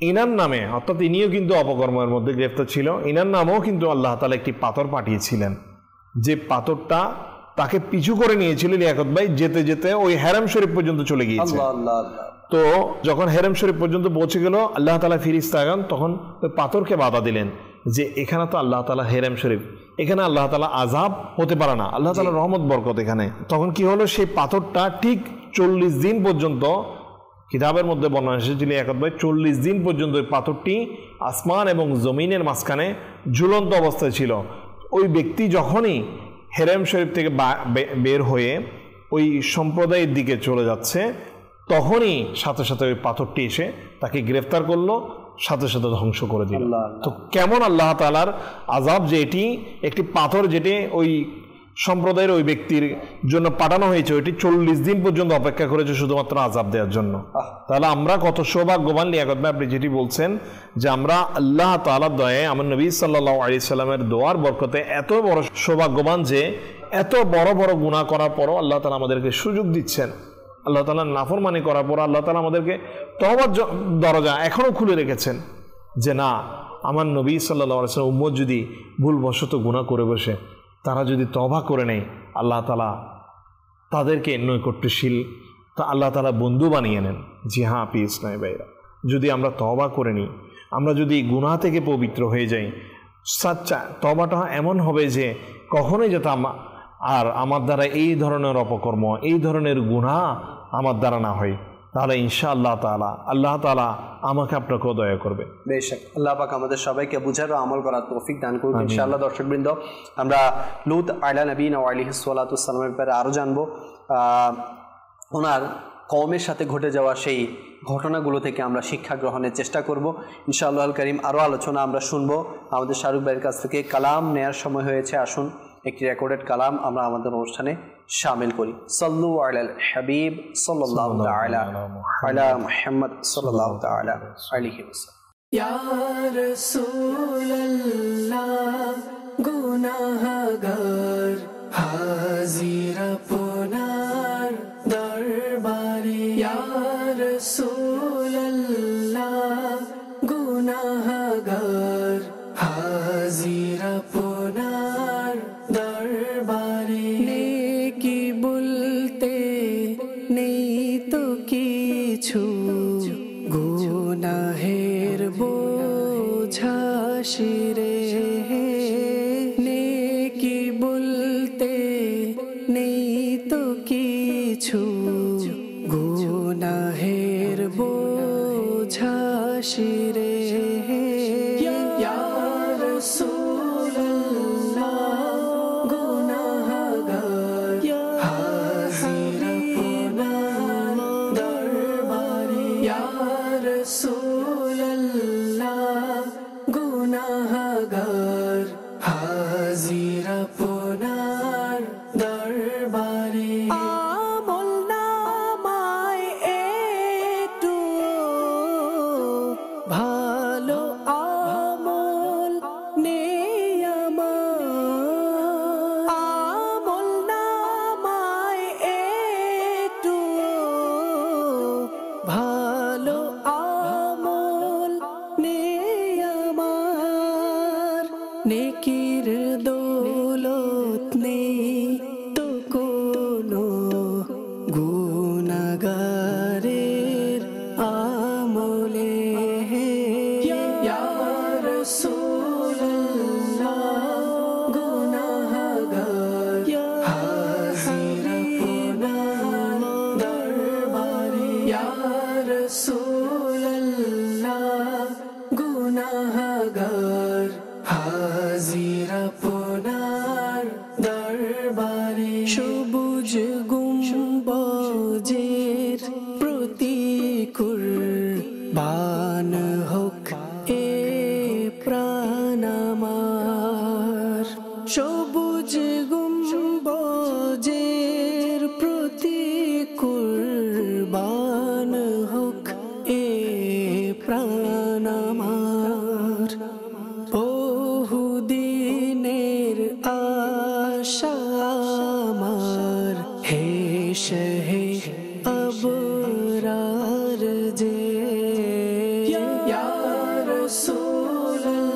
ইনার নামে, অর্থাৎ ইনিও কিন্তু অপকর্মের মধ্যে গ্রেফতার ছিল, ইনার নামেও কিন্তু আল্লাহ তাআলা একটি পাথর পাঠিয়েছিলেন, যে পাথরটা তাকে পিছু করে নিয়েছিল লিয়াকত ভাই, যেতে যেতে ওই হেরাম শরীফ পর্যন্ত চলে গিয়েছে। তো যখন হেরাম শরীফ পর্যন্ত পৌঁছে গেল, আল্লাহ তাআলা ফেরেশতাগণ তখন ওই পাথরকে বাধা দিলেন যে এখানে তো আল্লাহ তাআলা হেরাম শরীফ, এখানে আল্লাহ তাআলা আযাব হতে পারে না, আল্লাহ তাআলা রহমত বরকত এখানে। তখন কি হলো, সেই পাথরটা ঠিক 40 দিন পর্যন্ত, কিতাবের মধ্যে বর্ণনা এসেছিল লিয়াকত ভাই, 40 দিন পর্যন্ত ওই পাথরটি আসমান এবং জমিনের মাঝখানে ঝুলন্ত অবস্থায় ছিল। ওই ব্যক্তি যখনই হেরাম শরীফ থেকে বের হয়ে ওই সম্প্রদায়ের দিকে চলে যাচ্ছে, তখনই সাথে সাথে ওই পাথরটি এসে তাকে গ্রেফতার করলো, সাথে সাথে ধ্বংস করে দিল। তো কেমন আল্লাহ তাআলার আযাব, যে এটি একটি পাথর যেটি ওই সম্প্রদায়ের ওই ব্যক্তির জন্য পাঠানো হয়েছে, ওইটি 40 দিন পর্যন্ত অপেক্ষা করেছে শুধুমাত্র আযাব দেওয়ার জন্য। তাহলে আমরা কত সৌভাগ্যবান লিয়াকত ভাই, আপনি যেটি বলছেন যে আমরা আল্লাহ তাআলার দয়ায়, আমার নবী সাল্লাল্লাহু আলাইহি সাল্লামের দোয়ার বরকতে এত বড় সৌভাগ্যবান যে এত বড় বড় গুনাহ করার পরও আল্লাহ তাআলা আমাদেরকে সুযোগ দিচ্ছেন। আল্লাহ তাআলার নাফরমানি করার পর আল্লাহ তাআলা আমাদেরকে তওবার দরজা এখনো খুলে রেখেছেন, যে না, আমার নবী সাল্লাল্লাহু আলাইহি ওয়াসাল্লাম উম্মত যদি ভুলবশত গুনাহ করে বসে, তারা যদি তওবা করে নেয়, আল্লাহ তাআলা তাদেরকে নৈকট্যশীল, তা আল্লাহ তাআলা বন্ধু বানিয়ে নেন। জি হ্যাঁ পিস নাই ভাইরা, যদি আমরা তওবা করে নিই, আমরা যদি গুনাহ থেকে পবিত্র হয়ে যাই, সাচ্চা তওবাটা এমন হবে যে কখনোই যাতে আর আমার দ্বারা এই ধরনের অপকর্ম, এই ধরনের গুনাহ আমার দ্বারা না হয়, তাহলে ইনশাআল্লাহ তাআলা আল্লাহ তাআলা আমাকে আপনাকেও দয়া করবে। বেশক আল্লাহ পাক আমাদের সবাইকে বুঝার ও আমল করার তৌফিক দান করুন ইনশাআল্লাহ। দর্শকবৃন্দ, আমরা লূত আলা নবীনা ওয়া আলাইহিস সালাতু ওয়াস সালামের ব্যাপারে আরও জানবো। ওনার কওমের সাথে ঘটে যাওয়া সেই ঘটনাগুলো থেকে আমরা শিক্ষা গ্রহণের চেষ্টা করব ইনশাআল্লাহ আল কারীম। আরও আলোচনা আমরা শুনবো আমাদের শাহরুখ ভাইয়ের কাছ থেকে। কালাম নেয়ার সময় হয়েছে, আসুন একটি রেকর্ডেড কালাম আমরা আমাদের অনুষ্ঠানে শামিল করি। সাল্লু আলাল হাবিব সাল্লাল্লাহু তাআলা আলা মুহাম্মদ সাল্লাল্লাহু তাআলা আলাইহি ওয়াসাল্লাম। ইয়া রাসূলুল্লাহ গুনাহগার হাজির আপনার দরবারে, ইয়া রাসূলুল্লাহ গুনাহগার হাজির আপনার দরবারে, নেকি বলতে নেই তো কিছু, গুনাহের বোঝা শিরে নেকির দৌলত নেই তো কোনো গুনাহগারের আমলে ইয়া রাসূলুল্লাহ গুনাহগার হাজির আপনার দরবারে ইয়া রাসূলুল্লাহ গুনাহগার হাজির আপনার দরবারে সবুজ গুম্বজের প্রতি কুরবান হোক এ প্রাণ আমার সবুজ গুম্বজের প্রতি কুরবান হোক এ প্রাণ আমার বহুদিনের আশা আমার হে শহে আবরার যে ইয়া রাসূলুল্লাহ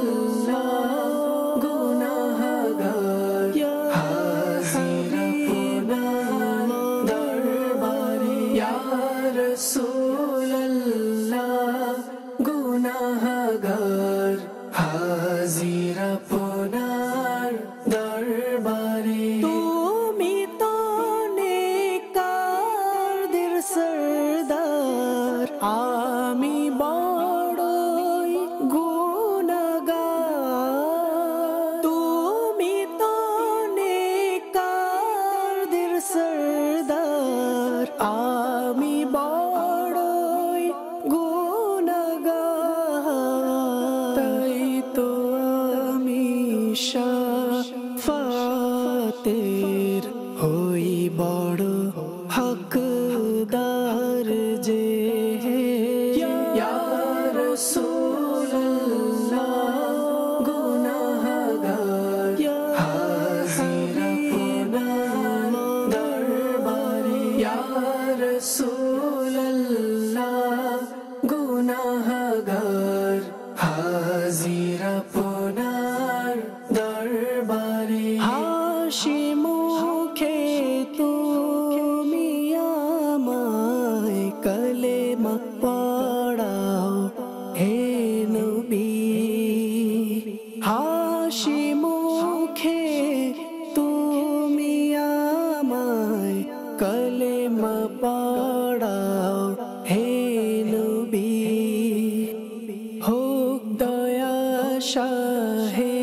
গুনাহগার হাজির আপনার দরবারে ইয়া রাসূলুল্লাহ গুনাহগার হাজির আপনার দরবারে তুমি তো নেককারদের সরদার আমি বড়ই গুনাহগার তুমি তো নেককারদের সরদার আমি বড়ই গুনাহগার তাই তো আমি শাফাতের হই বড় হকদার যে ইয়া রাসূলুল্লাহ গুনাহগার হাজির আপনার দরবারে ইয়া রাসূলুল্লাহ গুনাহগার হাজির আপনার দরবারে হাসি মুখে তুমি আমায় কলেমা পড়াও হে নবী হাসি মুখে তুমি আমায় কলেমা পড়াও হে নবী হোক দয়া শাহে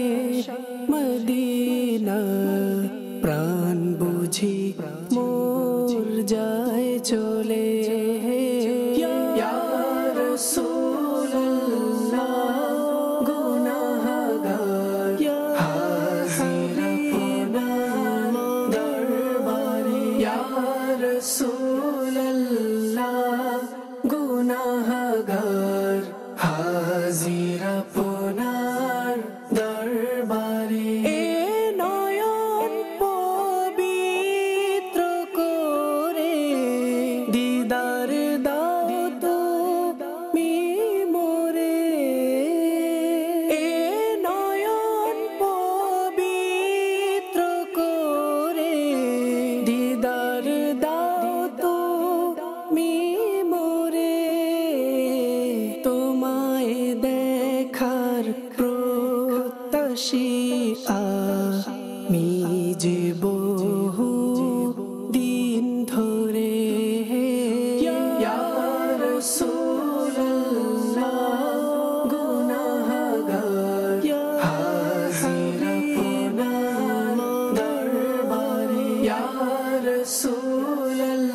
মদিনা প্রাণ বুঝি মোর যায় চলে ইয়া রাসূলুল্লাহ গুনাহগার হাজির আপনার দরবারে ইয়া রাসূলুল্লাহ গুনাহগার হাজির আপনার দরবারে এ নয়ন পবিত্র করে দিদার দাও তুমি মোরে এ নয়ন পবিত্র করে দিদার দাও তুমি মোরে তোমায় দেখার প্রত্যাশী আমি যে বহু দিন ধরে ইয়া রাসূলুল্লাহ গুনাহগার হাজির আপনার দরবারে ইয়া রাসূলুল্লাহ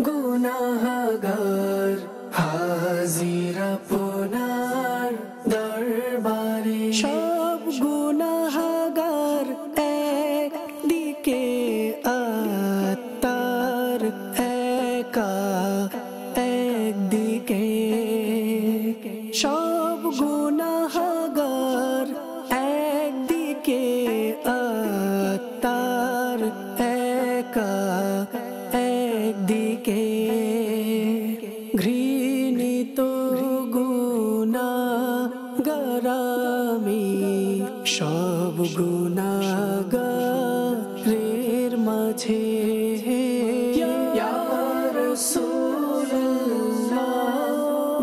গুনাহগার হাজির আপনার দরবারে সব গুনাহগার একদিকে আত্মার একা একদিকে সব গুনাহগার একদিকে আত্মার একা একদিকে ঘৃণিত গুনাহগার আমি সব গুনাহগারের মাঝে ইয়া রাসূলুল্লাহ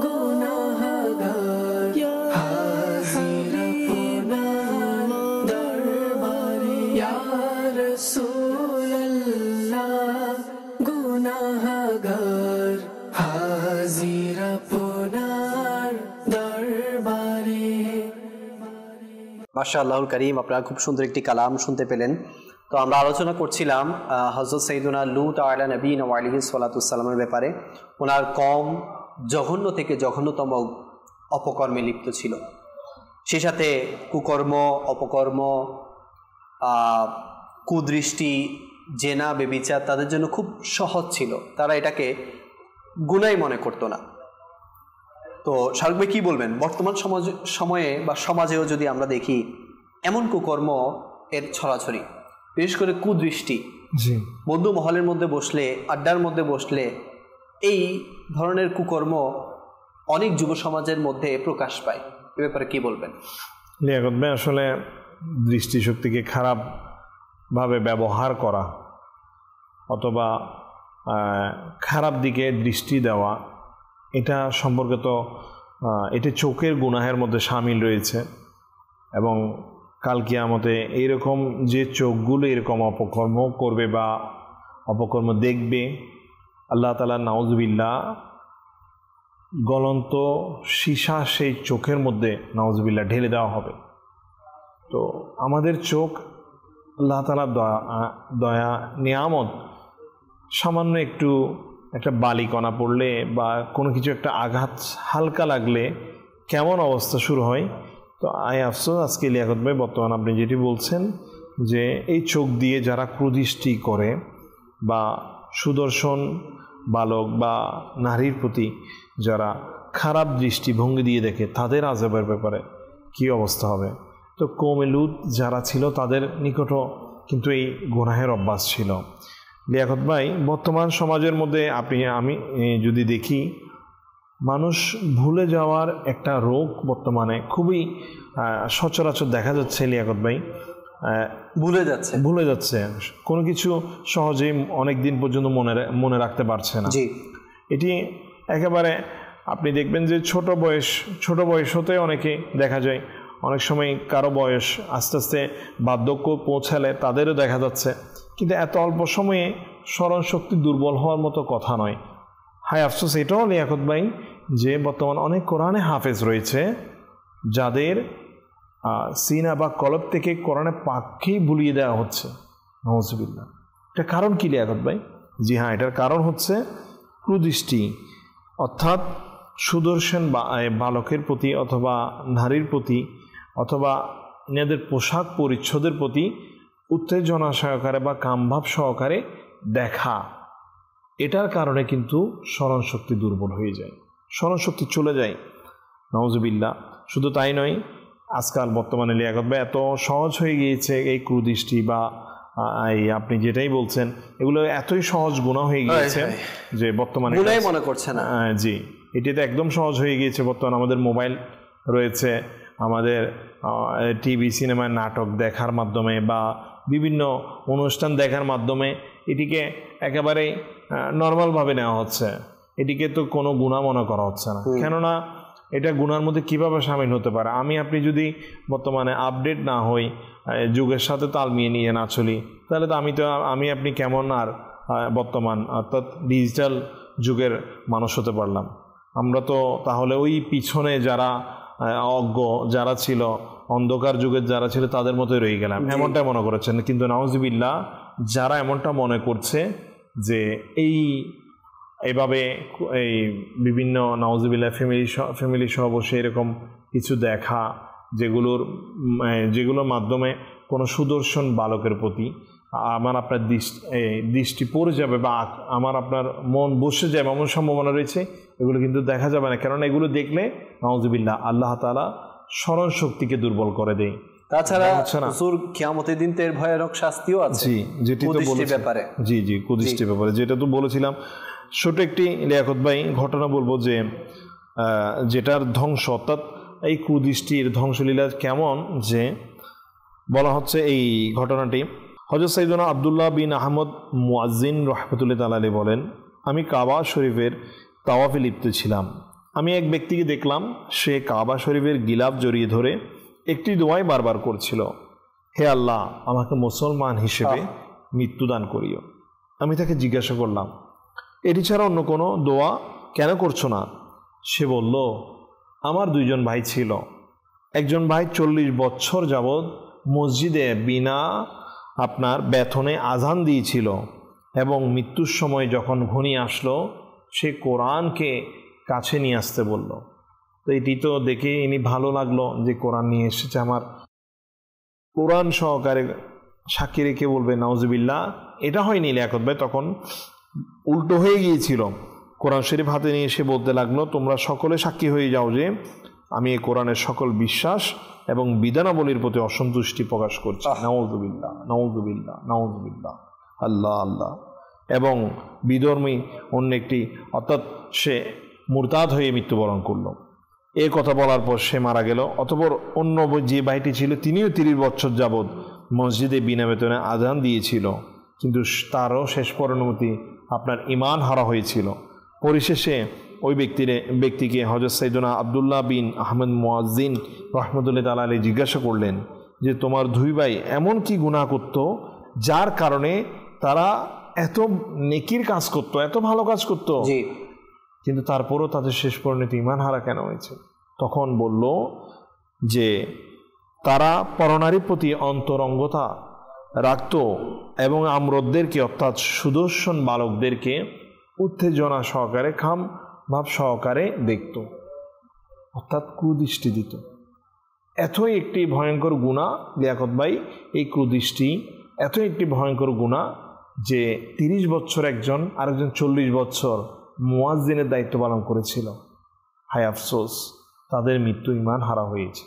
গুনাহগার হাজির আপনার দরবারে ইয়া রাসূলুল্লাহ গুনাহগার হাজির আপনার দরবারে। মাশাআল্লাহুল কারীম, আপনারা খুব সুন্দর একটি কালাম শুনতে পেলেন। তো আমরা আলোচনা করছিলাম হযরত সাইয়্যিদুনা লূত আলা নবীনা ওয়া আলাইহিস সালাতু ওয়াসসালামের ব্যাপারে। ওনার কওম জঘন্য থেকে জঘন্যতম অপকর্মে লিপ্ত ছিল, সেই সাথে কুকর্ম, অপকর্ম, কুদৃষ্টি, জেনা, বেবিচার তাদের জন্য খুব সহজ ছিল। তারা এটাকে গুনাহ মনে করতো না। তো শাহরুখ ভাই কি বলবেন, বর্তমান সময়ে বা সমাজেও যদি আমরা দেখি এমন কুকর্ম এর ছড়াছড়ি, বিশেষ করে কুদৃষ্টি, বন্ধু মহলের মধ্যে বসলে, আড্ডার মধ্যে বসলে এই ধরনের কুকর্ম অনেক যুব সমাজের মধ্যে প্রকাশ পায়, এ ব্যাপারে কি বলবেন? লিয়াকত ভাই, আসলে দৃষ্টিশক্তিকে খারাপভাবে ব্যবহার করা অথবা খারাপ দিকে দৃষ্টি দেওয়া, এটা সম্পর্কে তো এটা চোখের গুনাহের মধ্যে শামিল রয়েছে। এবং কাল কিয়ামতে এইরকম যে চোখগুলো এরকম অপকর্ম করবে বা অপকর্ম দেখবে, আল্লাহ তাআলা নাউজুবিল্লাহ গলন্ত সীসা সেই চোখের মধ্যে নাউজুবিল্লাহ ঢেলে দেওয়া হবে। তো আমাদের চোখ আল্লাহ তাআলার দয়া নিয়ামত। সামান্য একটা বালিকণা পড়লে বা কোনো কিছু একটা আঘাত হালকা লাগলে কেমন অবস্থা শুরু হয়। তো আফসোস আজকে লিয়াকত ভাই, বর্তমান আপনি যেটি বলছেন যে এই চোখ দিয়ে যারা কুদৃষ্টি করে বা সুদর্শন বালক বা নারীর প্রতি যারা খারাপ দৃষ্টিভঙ্গি দিয়ে দেখে, তাদের আযাবের ব্যাপারে কী অবস্থা হবে। তো কওমে লূত যারা ছিল তাদের নিকটও কিন্তু এই গুনাহের অভ্যাস ছিল। লিয়াকত ভাই, বর্তমান সমাজের মধ্যে আমি যদি দেখি, মানুষ ভুলে যাওয়ার একটা রোগ বর্তমানে খুবই সচরাচর দেখা যাচ্ছে। লিয়াকত ভাই, ভুলে যাচ্ছে কোনো কিছু সহজেই অনেক দিন পর্যন্ত মনে রাখতে পারছে না। এটি একেবারে আপনি দেখবেন যে ছোট বয়স হতে অনেকে দেখা যায়, অনেক সময় কারো বয়স আস্তে আস্তে বার্ধক্য পৌঁছালে তাদেরও দেখা যাচ্ছে। কিন্তু এত অল্প সময়ে স্মরণ শক্তি দুর্বল হওয়ার মতো কথা নয়। হায় আফসোস এটাও লিয়াকত ভাই যে বর্তমান অনেক কোরআনে হাফেজ রয়েছে যাদের সিনা বা কলব থেকে কোরআনে পাককেই ভুলিয়ে দেওয়া হচ্ছে, নাউজুবিল্লাহ। এটা কারণ কি লিয়াকত ভাই? জি হ্যাঁ, এটার কারণ হচ্ছে কুদৃষ্টি, অর্থাৎ সুদর্শন বালকের প্রতি অথবা নারীর প্রতি অথবা এনাদের পোশাক পরিচ্ছদের প্রতি উত্তেজনা সহকারে বা কামভাব সহকারে দেখা। এটার কারণে কিন্তু স্মরণশক্তি দুর্বল হয়ে যায়, স্মরণশক্তি চলে যায়, নাউজুবিল্লাহ। শুধু তাই নয়, আজকাল বর্তমানে লিয়াকত ভাই এত সহজ হয়ে গিয়েছে এই কুদৃষ্টি বা এই আপনি যেটাই বলছেন, এগুলো এতই সহজ গুনাহ হয়ে গিয়েছে যে বর্তমানে মনে করছে না। জি, এটি তো একদম সহজ হয়ে গিয়েছে। বর্তমানে আমাদের মোবাইল রয়েছে, আমাদের টিভি সিনেমায় নাটক দেখার মাধ্যমে বা বিভিন্ন অনুষ্ঠান দেখার মাধ্যমে এটিকে একেবারেই নর্মালভাবে নেওয়া হচ্ছে। এটিকে তো কোনো গুনাহ মনে করা হচ্ছে না। কেননা এটা গুনার মধ্যে কিভাবে শামিল হতে পারে? আপনি যদি বর্তমানে আপডেট না হই, যুগের সাথে তাল মিলিয়ে নিয়ে না চলি, তাহলে তো আমি আপনি কেমন আর বর্তমান অর্থাৎ ডিজিটাল যুগের মানুষ হতে পারলাম? আমরা তো তাহলে ওই পিছনে যারা অজ্ঞ যারা ছিল, অন্ধকার যুগের যারা ছিল, তাদের মতোই রয়ে গেলাম, এমনটা মনে করেছেন। কিন্তু নাউজুবিল্লাহ, যারা এমনটা মনে করছে যে এইভাবে এই বিভিন্ন নাউজুবিল্লাহ ফ্যামিলি সহ বসে এরকম কিছু দেখা, যেগুলোর মাধ্যমে কোনো সুদর্শন বালকের প্রতি আমার আপনার দৃষ্টি পড়ে যাবে বা আমার আপনার মন বসে যাবে এমন সম্ভাবনা রয়েছে, এগুলো কিন্তু দেখা যাবে না। কারণ এগুলো দেখলে নাউজুবিল্লাহ আল্লাহ তাআলা স্মরণ শক্তিকে দুর্বল করে দেয়। তাছাড়া হুজুর কিয়ামতের দিন এর ভয়ানক শাস্তিও আছে। জি, যেটি তো বলেছিলাম ব্যাপারে, জি কুদৃষ্টির ব্যাপারে যেটা তো বলেছিলাম। ছোট একটি লিয়াকত ভাই ঘটনা বলবো যে যেটার ধ্বংস, অর্থাৎ এই কুদৃষ্টির ধ্বংসলীলা কেমন যে বলা হচ্ছে এই ঘটনাটি, হযরত সাইয়েদনা আব্দুল্লাহ বিন আহমদ মুয়াজ্জিন রাহমাতুল্লাহি তাআলা আলাইহি বলেন, আমি কাবা শরীফের তাওয়াফে লিপ্ত ছিলাম। আমি এক ব্যক্তিকে দেখলাম, সে কাবা শরীফের গিলাফ জড়িয়ে ধরে একটি দোয়াই বারবার করছিল, হে আল্লাহ, আমাকে মুসলমান হিসেবে মৃত্যুদান করিও। আমি তাকে জিজ্ঞাসা করলাম, এটি ছাড়া অন্য কোনো দোয়া কেন করছো না? সে বলল, আমার দুইজন ভাই ছিল। একজন ভাই 40 বছর যাবৎ মসজিদে বিনা বেতনে আজান দিয়েছিল এবং মৃত্যুর সময় যখন ঘনিয়ে আসলো, সে কোরআনকে কাছে নিয়ে আসতে বলল। তো এটি তো দেখে ইনি ভালো লাগলো যে কোরআন নিয়ে এসেছে আমার, কোরআন সহকারে সাক্ষী রেখে বলবে নাউজুবিল্লাহ। এটা হয়নি লিয়াকত ভাই, তখন উল্টো হয়ে গিয়েছিল। কোরআন শরীফ হাতে নিয়ে এসে বলতে লাগলো, তোমরা সকলে সাক্ষী হয়ে যাও যে আমি এই কোরআনের সকল বিশ্বাস এবং বিধানাবলীর প্রতি অসন্তুষ্টি প্রকাশ করছি। নাউজুবিল্লাহ, নাউজুবিল্লাহ, নাউজুবিল্লাহ, আল্লাহ আল্লাহ। এবং বিধর্মী অন্য একটি, অর্থাৎ সে মুরতাদ হয়ে মৃত্যুবরণ করলো। এই কথা বলার পর সে মারা গেল। অতঃপর অন্য যে ভাইটি ছিল তিনিও 30 বছর যাবৎ মসজিদে বিনা বেতনে আজান দিয়েছিল, কিন্তু তারও শেষ পরিণতি ঈমান হারা হয়েছিল। পরিশেষে ওই ব্যক্তিকে হযরত সাইয়েদনা আব্দুল্লাহ বিন আহমদ মুয়াজ্জিন রাহমাতুল্লাহি তাআলা আলাইহি জিজ্ঞাসা করলেন যে তোমার দুই ভাই এমন কি গুনাহ করত যার কারণে তারা এত নেকির কাজ করত, এত ভালো কাজ করত, কিন্তু তারপরও তাদের শেষ পরিণতি ঈমান হারা কেন হয়েছে? তখন বলল যে তারা পরনারীর প্রতি অন্তরঙ্গতা রাখত এবং আমরদেরকে, অর্থাৎ সুদর্শন বালকদেরকে উত্তেজনা সহকারে, খাম ভাব সহকারে দেখত, অর্থাৎ কুদৃষ্টি দিত। এতই একটি ভয়ঙ্কর গুনাহ লিয়াকত ভাই, এই কুদৃষ্টি এতই একটি ভয়ঙ্কর গুনাহ যে 30 বছর একজন, আরেকজন 40 বছর মুয়াজ্জিনের দায়িত্ব পালন করেছিল। হায় আফসোস, তাদের মৃত্যু ঈমান হারা হয়েছে।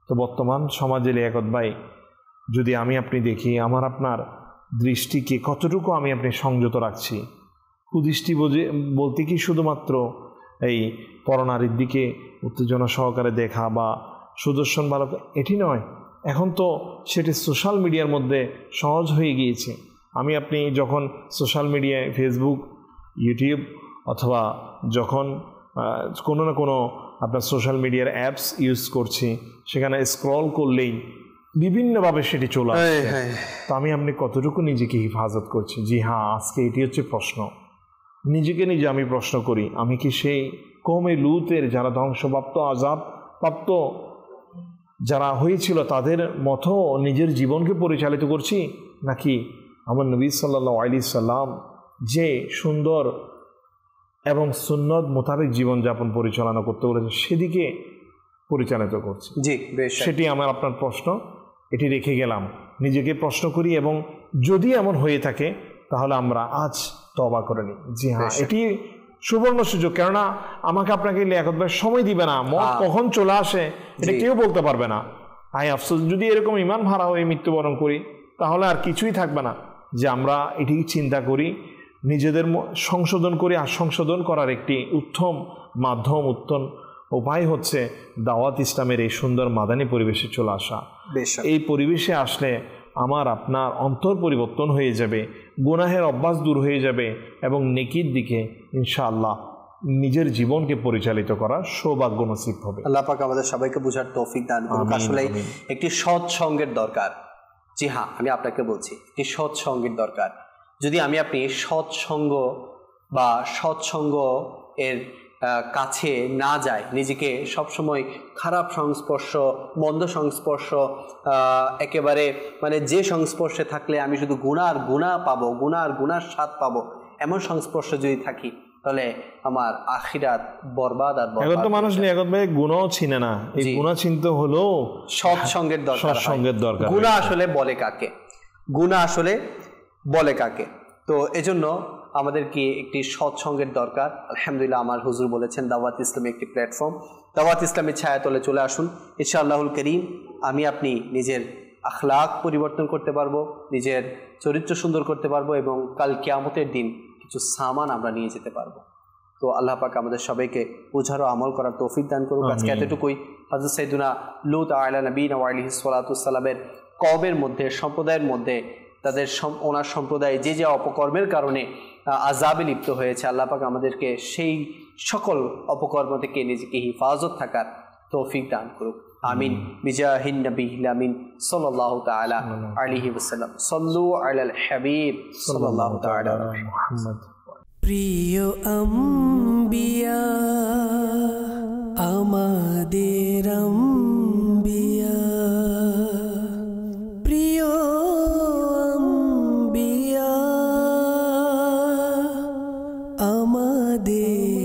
তো বর্তমান সমাজে লিয়াকত ভাই যদি আমি আপনি দেখি, আমার আপনার দৃষ্টিকে কতটুকু আমি আপনি সংযত রাখছি। কুদৃষ্টি বলতে কি শুধুমাত্র এই পরনারীর দিকে উত্তেজনা সহকারে দেখা বা সুদর্শন বালক, এটি নয়। এখন তো সেটি সোশ্যাল মিডিয়ার মধ্যে সহজ হয়ে গিয়েছে। আমি আপনি যখন সোশ্যাল মিডিয়ায় ফেসবুক, ইউটিউব অথবা যখন কোনো না কোনো আপনার সোশ্যাল মিডিয়ার অ্যাপস ইউজ করছি, সেখানে স্ক্রল করলেই বিভিন্নভাবে সেটি চলে আসে। তো আমি আপনি কতটুকু নিজেকে হেফাজত করছি? জি হ্যাঁ, আজকে এটি হচ্ছে প্রশ্ন। নিজেকে নিজে আমি প্রশ্ন করি, আমি কি সেই কওমে লূতের যারা ধ্বংসপ্রাপ্ত, আযাবপ্রাপ্ত যারা হয়েছিল তাদের মতো নিজের জীবনকে পরিচালিত করছি, নাকি আমার নবী সাল্লাল্লাহু আলাইহি সাল্লাম যে সুন্দর এবং সুন্নত মোতাবেক জীবনযাপন পরিচালনা করতে বলেছে সেদিকে পরিচালিত করছি? জি, সেটি আমার আপনার প্রশ্ন, এটি রেখে গেলাম। নিজেকে প্রশ্ন করি এবং যদি এমন হয়ে থাকে তাহলে আমরা আজ তওবা করে নিই। জি হ্যাঁ, এটি সুবর্ণ সুযোগ। কেননা আমাকে আপনাকে লিয়াকত ভাই সময় দিবে না, মত কখন চলে আসে এটা কেউ বলতে পারবে না। আই আফসোস, যদি এরকম ঈমান হারা হয়ে মৃত্যুবরণ করি তাহলে আর কিছুই থাকবে না যে আমরা এটি চিন্তা করি, নিজেদের সংশোধন করি। আর সংশোধন করার একটি উত্তম মাধ্যম, উত্তম উপায় হচ্ছে দাওয়াত ইসলামের এই সুন্দর মাদানী পরিবেশে চলে আসা। এই পরিবেশে আসলে আমার আপনার অন্তর পরিবর্তন হয়ে যাবে, গুনাহের অভ্যাস দূর হয়ে যাবে এবং নেকির দিকে ইনশাআল্লাহ নিজের জীবনকে পরিচালিত করার সৌভাগ্য নসিব হবে। আল্লাহ পাক আমাদের সবাইকে বোঝার তৌফিক দান করুন। আসলে একটি সৎ সঙ্গের দরকার। জি হ্যাঁ, আমি আপনাকে বলছি একটি সৎ সঙ্গের দরকার। যদি আমি আপনি সৎসঙ্গ বা সৎসঙ্গ এর কাছে না যায়, নিজেকে সবসময় খারাপ সংস্পর্শ, মন্দ সংস্পর্শ, একেবারে মানে যে সংস্পর্শে থাকলে আমি শুধু গুনাহ পাবো, গুনার স্বাদ পাবো, এমন সংস্পর্শে যদি থাকি তাহলে আমার আখিরাত বরবাদ আর বরবাদ। এখন তো মানুষ লিয়াকত ভাই গুনাহ চিনে না। এই গুনাহ চিনতে হলো সৎসঙ্গের দরকার। সৎসঙ্গের দরকার। গুনাহ আসলে বলে কাকে? গুনাহ আসলে বলে কাকে? তো এজন্য আমাদের কি একটি সৎসঙ্গের দরকার। আলহামদুলিল্লাহ, আমার হুজুর বলেছেন দাওয়াত ইসলামী একটি প্ল্যাটফর্ম। দাওয়াত ইসলামের ছায়াতলে চলে আসুন, ইনশাআল্লাহুল করিম আমি আপনি নিজের আখলাক পরিবর্তন করতে পারবো, নিজের চরিত্র সুন্দর করতে পারবো এবং কাল কিয়ামতের দিন কিছু সামান আমরা নিয়ে যেতে পারবো। তো আল্লাহ পাক আমাদের সবাইকে বুঝার ও আমল করার তৌফিক দান করুক। আজকে এতটুকুই। হযরত সাইয়্যিদুনা লূত আলা নবীনা ওয়া আলাইহিস সালাতু ওয়াসসালামের কওমের মধ্যে, সম্প্রদায়ের মধ্যে তাদের ওনার সম্প্রদায় যে যে অপকর্মের কারণে আযাবে লিপ্ত হয়েছে, আল্লাহ পাক আমাদেরকে সেই সকল অপকর্ম থেকে নিজেকে হিফাজত থাকার তৌফিক দান করুক। আমিন। বিজাহিন নবিয়্যিল আমিন সাল্লাল্লাহু তাআলা আলাইহি ওয়াসাল্লাম। সাল্লু আলাল হাবিব সাল্লাল্লাহু তাআলা আলাইহি মুহাম্মদ। প্রিয় আম্বিয়া আমাদের আম্বিয়া, প্রিয় আম্বিয়া আমাদের